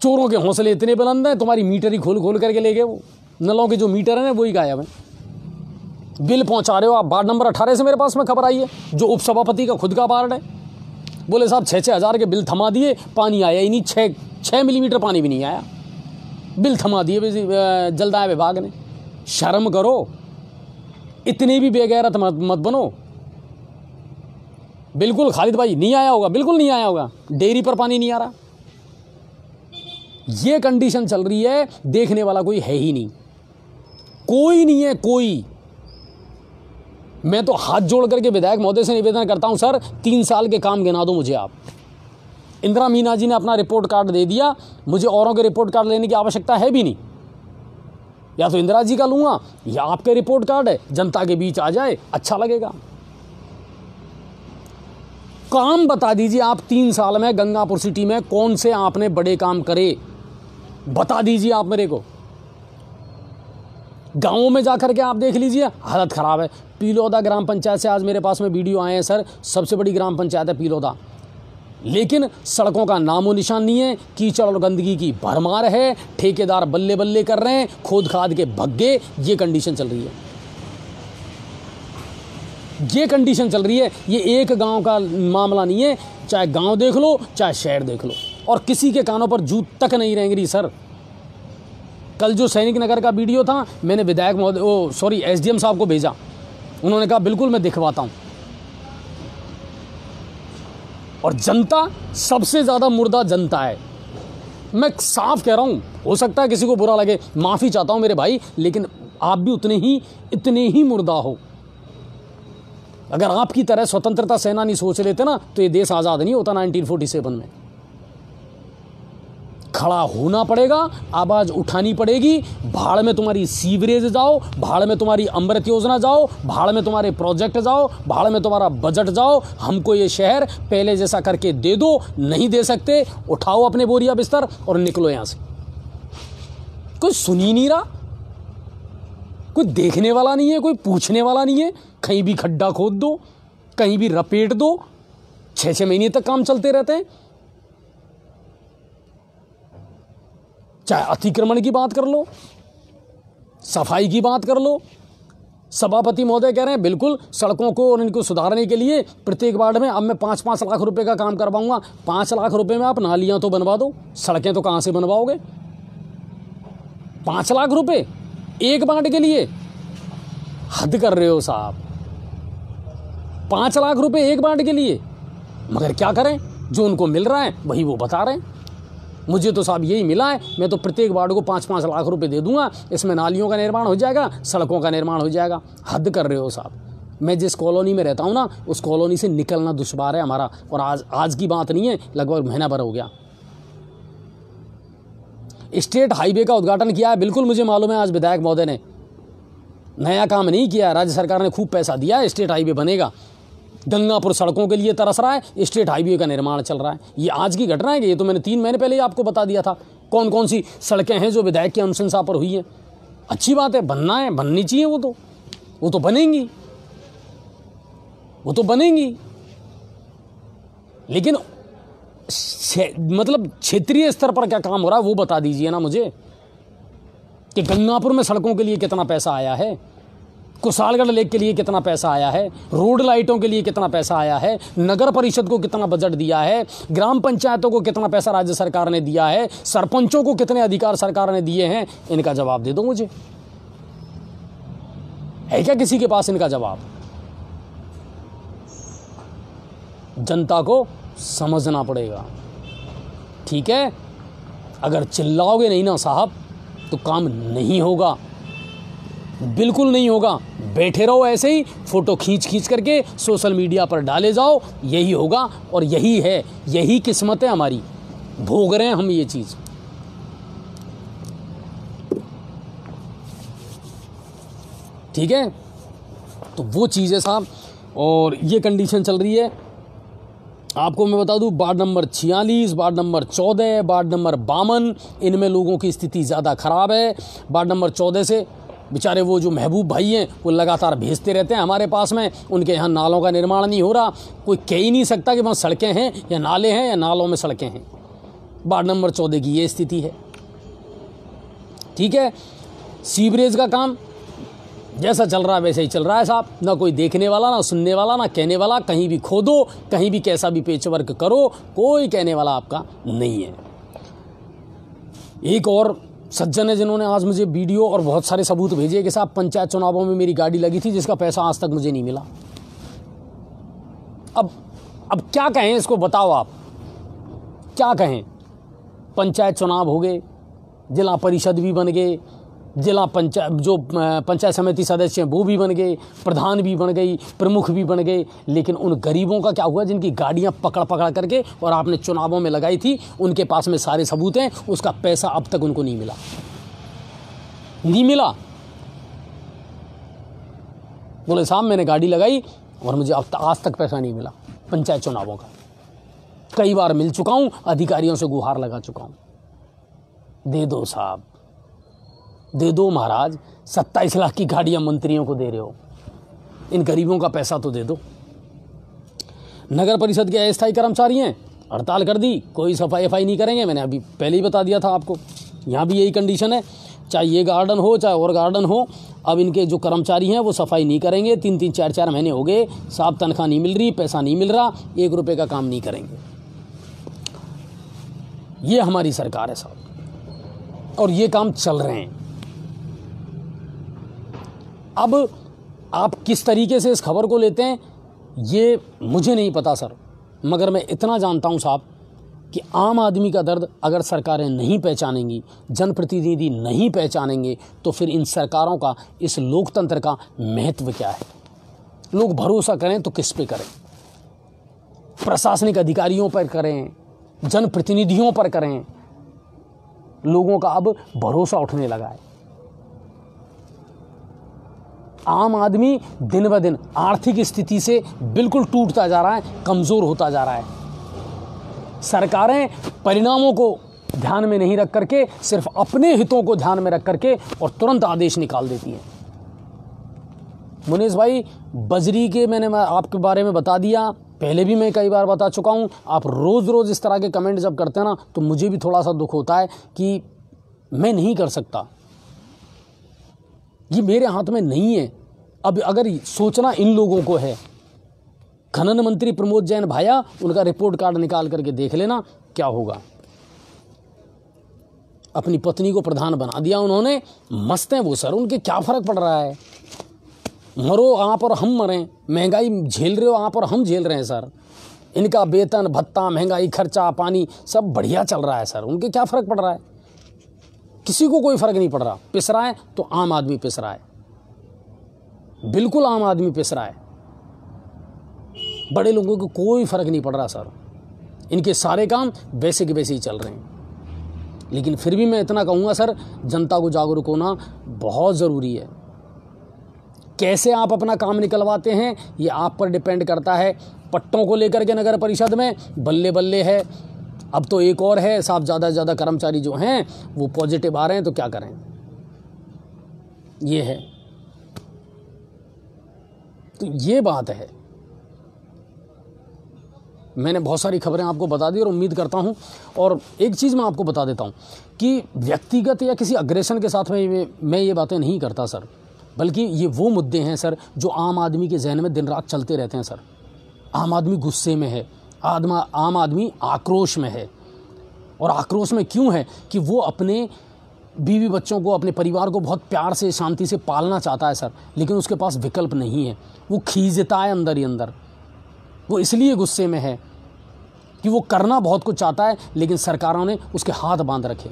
चोरों के हौसले इतने बुलंद हैं, तुम्हारी मीटर ही खोल खोल करके ले गए। वो नलों के जो मीटर हैं वही गायब हैं। बिल पहुंचा रहे हो आप। वार्ड नंबर 18 से मेरे पास में खबर आई है, जो उपसभापति का खुद का वार्ड है। बोले साहब 6-6 हज़ार के बिल थमा दिए, पानी आया ही नहीं, 6 मिलीमीटर पानी भी नहीं आया, बिल थमा दिए जलदाय विभाग ने। शर्म करो, इतने भी बेगैरत मत बनो। बिल्कुल खालिद भाई नहीं आया होगा, बिल्कुल नहीं आया होगा, डेयरी पर पानी नहीं आ रहा। ये कंडीशन चल रही है, देखने वाला कोई है ही नहीं, कोई नहीं है कोई। मैं तो हाथ जोड़ करके विधायक महोदय से निवेदन करता हूं, सर 3 साल के काम गिना दो मुझे आप। इंदिरा मीना जी ने अपना रिपोर्ट कार्ड दे दिया, मुझे औरों के रिपोर्ट कार्ड लेने की आवश्यकता है भी नहीं। या तो इंदिरा जी का लूंगा या आपके रिपोर्ट कार्ड है, जनता के बीच आ जाए, अच्छा लगेगा। काम बता दीजिए आप 3 साल में गंगापुर सिटी में कौन से आपने बड़े काम करे, बता दीजिए आप मेरे को। गांवों में जाकर के आप देख लीजिए, हालत खराब है। पीलोदा ग्राम पंचायत से आज मेरे पास में वीडियो आए हैं, सर सबसे बड़ी ग्राम पंचायत है पीलोदा, लेकिन सड़कों का नामो निशान नहीं है, कीचड़ और गंदगी की भरमार है, ठेकेदार बल्ले बल्ले कर रहे हैं, खोद खाद के भग्गे। ये कंडीशन चल रही है, ये कंडीशन चल रही है। ये एक गांव का मामला नहीं है, चाहे गांव देख लो चाहे शहर देख लो, और किसी के कानों पर जूत तक नहीं रहेंगी। सर कल जो सैनिक नगर का वीडियो था, मैंने विधायक महोदय एसडीएम साहब को भेजा, उन्होंने कहा बिल्कुल मैं दिखवाता हूं। और जनता सबसे ज्यादा मुर्दा जनता है, मैं साफ कह रहा हूं। हो सकता है किसी को बुरा लगे, माफी चाहता हूं मेरे भाई, लेकिन आप भी इतने ही मुर्दा हो। अगर आपकी तरह स्वतंत्रता सेनानी सोच लेते ना, तो ये देश आजाद नहीं होता 1947 में। खड़ा होना पड़ेगा, आवाज उठानी पड़ेगी। भाड़ में तुम्हारी सीवरेज जाओ, भाड़ में तुम्हारी अमृत योजना जाओ, भाड़ में तुम्हारे प्रोजेक्ट जाओ, भाड़ में तुम्हारा बजट जाओ। हमको ये शहर पहले जैसा करके दे दो, नहीं दे सकते, उठाओ अपने बोरिया बिस्तर और निकलो यहां से। कोई सुन ही नहीं रहा, कोई देखने वाला नहीं है, कोई पूछने वाला नहीं है। कहीं भी खड्डा खोद दो, कहीं भी रपेट दो, 6-6 महीने तक काम चलते रहते हैं। चाहे अतिक्रमण की बात कर लो, सफाई की बात कर लो। सभापति महोदय कह रहे हैं बिल्कुल सड़कों को और इनको सुधारने के लिए प्रत्येक वार्ड में अब मैं 5-5 लाख रुपए का काम करवाऊंगा। 5 लाख रुपए में आप नालियां तो बनवा दो, सड़कें तो कहां से बनवाओगे? 5 लाख रुपए एक वार्ड के लिए, हद कर रहे हो साहब। 5 लाख रुपए एक वार्ड के लिए, मगर क्या करें, जो उनको मिल रहा है वही वो बता रहे हैं। मुझे तो साहब यही मिला है, मैं तो प्रत्येक वार्ड को 5-5 लाख रुपए दे दूंगा, इसमें नालियों का निर्माण हो जाएगा, सड़कों का निर्माण हो जाएगा। हद कर रहे हो साहब। मैं जिस कॉलोनी में रहता हूं ना, उस कॉलोनी से निकलना दुश्वार है हमारा, और आज की बात नहीं है, लगभग महीना भर हो गया। स्टेट हाईवे का उद्घाटन किया है, बिल्कुल मुझे मालूम है। आज विधायक महोदय ने नया काम नहीं किया, राज्य सरकार ने खूब पैसा दिया है, स्टेट हाईवे बनेगा। गंगापुर सड़कों के लिए तरस रहा है, स्टेट हाईवे का निर्माण चल रहा है। ये आज की घटना है, ये तो मैंने 3 महीने पहले ही आपको बता दिया था कौन कौन सी सड़कें हैं जो विधायक की अनुशंसा पर हुई हैं। अच्छी बात है, बनना है, बननी चाहिए, वो तो बनेंगी, वो तो बनेंगी। लेकिन मतलब क्षेत्रीय स्तर पर क्या काम हो रहा है वो बता दीजिए ना मुझे, कि गंगापुर में सड़कों के लिए कितना पैसा आया है, कुशालगढ़ लेक के लिए कितना पैसा आया है, रोड लाइटों के लिए कितना पैसा आया है, नगर परिषद को कितना बजट दिया है, ग्राम पंचायतों को कितना पैसा राज्य सरकार ने दिया है, सरपंचों को कितने अधिकार सरकार ने दिए हैं। इनका जवाब दे दो मुझे। है क्या किसी के पास इनका जवाब? जनता को समझना पड़ेगा, ठीक है? अगर चिल्लाओगे नहीं ना साहब तो काम नहीं होगा। बिल्कुल नहीं होगा। बैठे रहो ऐसे ही, फोटो खींच खींच करके सोशल मीडिया पर डाले जाओ, यही होगा और यही है, यही किस्मत है हमारी, भोग रहे हैं हम ये चीज़। ठीक है, तो वो चीज़ है साहब, और ये कंडीशन चल रही है। आपको मैं बता दूं, ward number 46, ward number 14, ward number 52, इनमें लोगों की स्थिति ज़्यादा ख़राब है। वार्ड नंबर 14 से बेचारे वो जो महबूब भाई हैं, वो लगातार भेजते रहते हैं हमारे पास में, उनके यहाँ नालों का निर्माण नहीं हो रहा। कोई कह ही नहीं सकता कि वहाँ सड़कें हैं या नाले हैं या नालों में सड़कें हैं। वार्ड नंबर 14 की ये स्थिति है। ठीक है, सीवरेज का काम जैसा चल रहा है वैसे ही चल रहा है साहब, ना कोई देखने वाला, ना सुनने वाला, ना कहने वाला। कहीं भी खोदो, कहीं भी कैसा भी पेचवर्क करो, कोई कहने वाला आपका नहीं है। एक और सज्जन है जिन्होंने आज मुझे वीडियो और बहुत सारे सबूत भेजे कि साहब पंचायत चुनावों में मेरी गाड़ी लगी थी जिसका पैसा आज तक मुझे नहीं मिला। अब क्या कहें इसको, बताओ आप क्या कहें। पंचायत चुनाव हो गए, जिला परिषद भी बन गए, जिला पंचायत जो पंचायत समिति सदस्य हैं वो भी बन गए, प्रधान भी बन गई, प्रमुख भी बन गए, लेकिन उन गरीबों का क्या हुआ जिनकी गाड़ियां पकड़ पकड़ करके और आपने चुनावों में लगाई थी, उनके पास में सारे सबूत हैं, उसका पैसा अब तक उनको नहीं मिला। नहीं मिला। बोले साहब मैंने गाड़ी लगाई और मुझे आज तक पैसा नहीं मिला पंचायत चुनावों का। कई बार मिल चुका हूं, अधिकारियों से गुहार लगा चुका हूं, दे दो साहब, दे दो महाराज। 27 लाख की गाड़ियां मंत्रियों को दे रहे हो, इन गरीबों का पैसा तो दे दो। नगर परिषद के अस्थायी कर्मचारी हैं, हड़ताल कर दी, कोई सफाई नहीं करेंगे। मैंने अभी पहले ही बता दिया था आपको, यहाँ भी यही कंडीशन है, चाहे ये गार्डन हो चाहे और गार्डन हो। अब इनके जो कर्मचारी हैं वो सफाई नहीं करेंगे। 3-3, 4-4 महीने हो गए साहब, तनख्वाह नहीं मिल रही, पैसा नहीं मिल रहा, 1 रुपये का काम नहीं करेंगे। ये हमारी सरकार है साहब, और ये काम चल रहे हैं। अब आप किस तरीके से इस खबर को लेते हैं ये मुझे नहीं पता सर, मगर मैं इतना जानता हूं साहब कि आम आदमी का दर्द अगर सरकारें नहीं पहचानेंगी, जनप्रतिनिधि नहीं पहचानेंगे, तो फिर इन सरकारों का, इस लोकतंत्र का महत्व क्या है। लोग भरोसा करें तो किस पे करें? प्रशासनिक अधिकारियों पर करें, जनप्रतिनिधियों पर करें। लोगों का अब भरोसा उठने लगा है। आम आदमी दिन ब दिन आर्थिक स्थिति से बिल्कुल टूटता जा रहा है, कमज़ोर होता जा रहा है। सरकारें परिणामों को ध्यान में नहीं रख करके सिर्फ अपने हितों को ध्यान में रख करके और तुरंत आदेश निकाल देती हैं। मुनीष भाई, बजरी के मैंने आपके बारे में बता दिया, पहले भी मैं कई बार बता चुका हूं। आप रोज़ रोज़ इस तरह के कमेंट जब करते हैं ना, तो मुझे भी थोड़ा सा दुख होता है कि मैं नहीं कर सकता, ये मेरे हाथ में नहीं है। अब अगर सोचना इन लोगों को है, खनन मंत्री प्रमोद जैन भाया, उनका रिपोर्ट कार्ड निकाल करके देख लेना क्या होगा। अपनी पत्नी को प्रधान बना दिया उन्होंने, मस्त हैं वो सर, उनके क्या फर्क पड़ रहा है। मरो आप और हम मरें, महंगाई झेल रहे हो आप और हम झेल रहे हैं सर। इनका वेतन भत्ता, महंगाई, खर्चा पानी सब बढ़िया चल रहा है सर, उनके क्या फ़र्क पड़ रहा है? किसी को कोई फ़र्क नहीं पड़ रहा। पिस रहा है तो आम आदमी पिस रहा है, बिल्कुल आम आदमी पिस रहा है। बड़े लोगों को कोई फ़र्क नहीं पड़ रहा सर, इनके सारे काम वैसे के वैसे ही चल रहे हैं। लेकिन फिर भी मैं इतना कहूँगा सर, जनता को जागरूक होना बहुत ज़रूरी है। कैसे आप अपना काम निकलवाते हैं ये आप पर डिपेंड करता है। पट्टों को लेकर के नगर परिषद में बल्ले बल्ले है। अब तो एक और है साहब, ज़्यादा से ज़्यादा कर्मचारी जो हैं वो पॉजिटिव आ रहे हैं, तो क्या करें, ये है। तो ये बात है। मैंने बहुत सारी खबरें आपको बता दी और उम्मीद करता हूं, और एक चीज़ मैं आपको बता देता हूं कि व्यक्तिगत या किसी अग्रेशन के साथ में मैं ये बातें नहीं करता सर, बल्कि ये वो मुद्दे हैं सर जो आम आदमी के जहन में दिन रात चलते रहते हैं सर। आम आदमी गुस्से में है, आम आदमी आक्रोश में है। और आक्रोश में क्यों है कि वो अपने बीवी बच्चों को, अपने परिवार को बहुत प्यार से, शांति से पालना चाहता है सर, लेकिन उसके पास विकल्प नहीं है। वो खींचता है अंदर ही अंदर। वो इसलिए गुस्से में है कि वो करना बहुत कुछ चाहता है, लेकिन सरकारों ने उसके हाथ बांध रखे।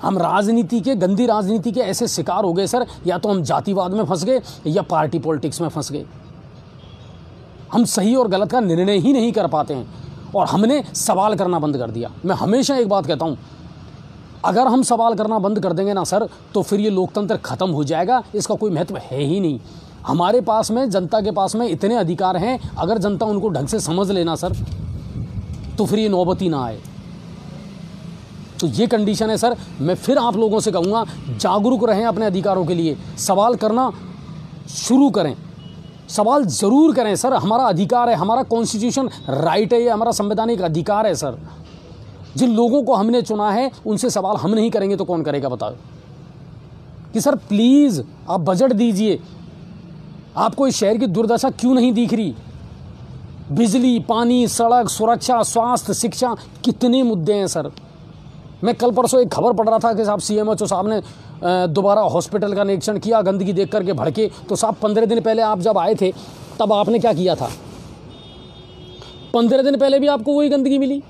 हम राजनीति के, गंदी राजनीति के ऐसे शिकार हो गए सर, या तो हम जातिवाद में फंस गए या पार्टी पॉलिटिक्स में फंस गए। हम सही और गलत का निर्णय ही नहीं कर पाते हैं और हमने सवाल करना बंद कर दिया। मैं हमेशा एक बात कहता हूं, अगर हम सवाल करना बंद कर देंगे ना सर, तो फिर ये लोकतंत्र खत्म हो जाएगा, इसका कोई महत्व है ही नहीं। हमारे पास में, जनता के पास में इतने अधिकार हैं, अगर जनता उनको ढंग से समझ लेना सर, तो फिर ये नौबत ही ना आए। तो ये कंडीशन है सर। मैं फिर आप लोगों से कहूँगा, जागरूक रहें अपने अधिकारों के लिए, सवाल करना शुरू करें, सवाल ज़रूर करें सर। हमारा अधिकार है, हमारा कॉन्स्टिट्यूशन राइट है, ये हमारा संवैधानिक अधिकार है सर। जिन लोगों को हमने चुना है उनसे सवाल हम नहीं करेंगे तो कौन करेगा बताओ? कि सर प्लीज़ आप बजट दीजिए, आपको इस शहर की दुर्दशा क्यों नहीं दिख रही? बिजली, पानी, सड़क, सुरक्षा, स्वास्थ्य, शिक्षा, कितने मुद्दे हैं सर। मैं कल परसों एक खबर पढ़ रहा था कि साहब CMHO साहब ने दोबारा हॉस्पिटल का निरीक्षण किया, गंदगी देख करके भड़के। तो साहब 15 दिन पहले आप जब आए थे तब आपने क्या किया था? 15 दिन पहले भी आपको वही गंदगी मिली,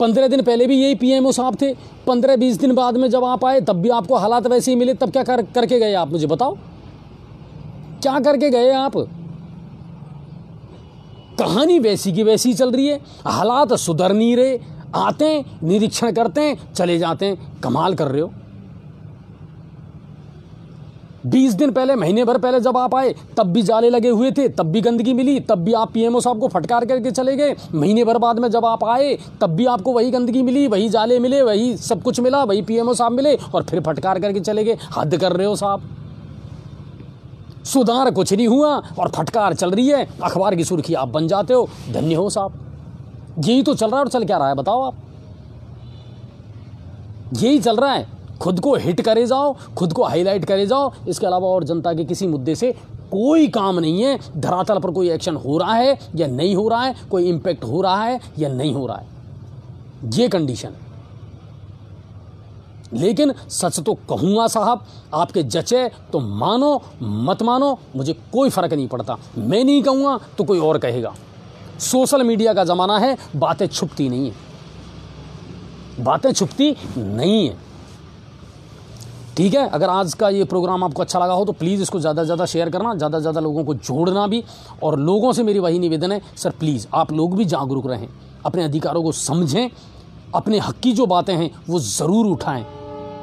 15 दिन पहले भी यही PMO साहब थे, 15-20 दिन बाद में जब आप आए तब भी आपको हालात वैसे ही मिले। तब क्या करके गए आप? मुझे बताओ, क्या करके गए आप? कहानी वैसी की वैसी चल रही है, हालात सुधर नहीं रहे। आते हैं, निरीक्षण करते हैं, चले जाते हैं। कमाल कर रहे हो। 20 दिन पहले, महीने भर पहले जब आप आए तब भी जाले लगे हुए थे, तब भी गंदगी मिली, तब भी आप PMO साहब को फटकार करके चले गए। महीने भर बाद में जब आप आए तब भी आपको वही गंदगी मिली, वही जाले मिले, वही सब कुछ मिला, वही PMO साहब मिले और फिर फटकार करके चले गए। हद कर रहे हो साहब। सुधार कुछ नहीं हुआ और फटकार चल रही है, अखबार की सुर्खी आप बन जाते हो। धन्य हो साहब। यही तो चल रहा है। और चल क्या रहा है बताओ आप? यही चल रहा है। खुद को हिट करे जाओ, खुद को हाईलाइट करे जाओ, इसके अलावा और जनता के किसी मुद्दे से कोई काम नहीं है। धरातल पर कोई एक्शन हो रहा है या नहीं हो रहा है, कोई इंपैक्ट हो रहा है या नहीं हो रहा है, ये कंडीशन। लेकिन सच तो कहूँगा साहब, आपके जचे तो मानो मत मानो, मुझे कोई फर्क नहीं पड़ता। मैं नहीं कहूँगा तो कोई और कहेगा। सोशल मीडिया का ज़माना है, बातें छुपती नहीं है, बातें छुपती नहीं है। ठीक है, अगर आज का ये प्रोग्राम आपको अच्छा लगा हो तो प्लीज़ इसको ज़्यादा से ज़्यादा शेयर करना, ज़्यादा से ज़्यादा लोगों को जोड़ना भी। और लोगों से मेरी वही निवेदन है सर, प्लीज़ आप लोग भी जागरूक रहें, अपने अधिकारों को समझें, अपने हक की जो बातें हैं वो ज़रूर उठाएं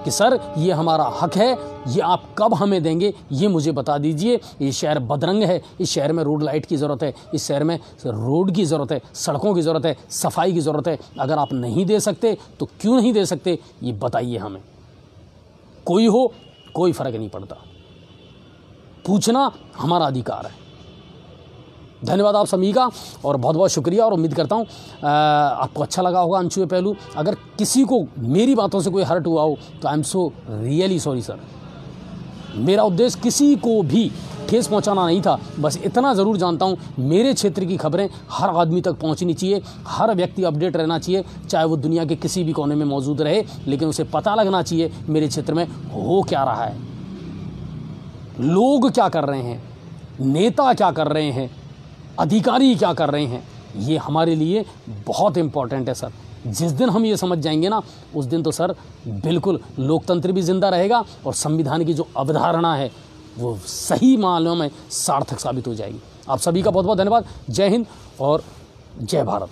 कि सर ये हमारा हक है, ये आप कब हमें देंगे, ये मुझे बता दीजिए। ये शहर बदरंग है, इस शहर में रोड लाइट की ज़रूरत है, इस शहर में रोड की ज़रूरत है, सड़कों की ज़रूरत है, सफाई की ज़रूरत है। अगर आप नहीं दे सकते तो क्यों नहीं दे सकते, ये बताइए हमें। कोई हो, कोई फ़र्क नहीं पड़ता, पूछना हमारा अधिकार है। धन्यवाद आप सभी का और बहुत बहुत शुक्रिया। और उम्मीद करता हूँ आपको अच्छा लगा होगा अनछुए पहलू। अगर किसी को मेरी बातों से कोई हर्ट हुआ हो तो I am so really sorry sir. मेरा उद्देश्य किसी को भी ठेस पहुंचाना नहीं था। बस इतना ज़रूर जानता हूं, मेरे क्षेत्र की खबरें हर आदमी तक पहुंचनी चाहिए, हर व्यक्ति अपडेट रहना चाहिए, चाहे वो दुनिया के किसी भी कोने में मौजूद रहे, लेकिन उसे पता लगना चाहिए मेरे क्षेत्र में हो क्या रहा है, लोग क्या कर रहे हैं, नेता क्या कर रहे हैं, अधिकारी क्या कर रहे हैं। ये हमारे लिए बहुत इम्पॉर्टेंट है सर। जिस दिन हम ये समझ जाएंगे ना, उस दिन तो सर बिल्कुल लोकतंत्र भी जिंदा रहेगा और संविधान की जो अवधारणा है वो सही मायनों में सार्थक साबित हो जाएगी। आप सभी का बहुत बहुत धन्यवाद। जय हिंद और जय भारत।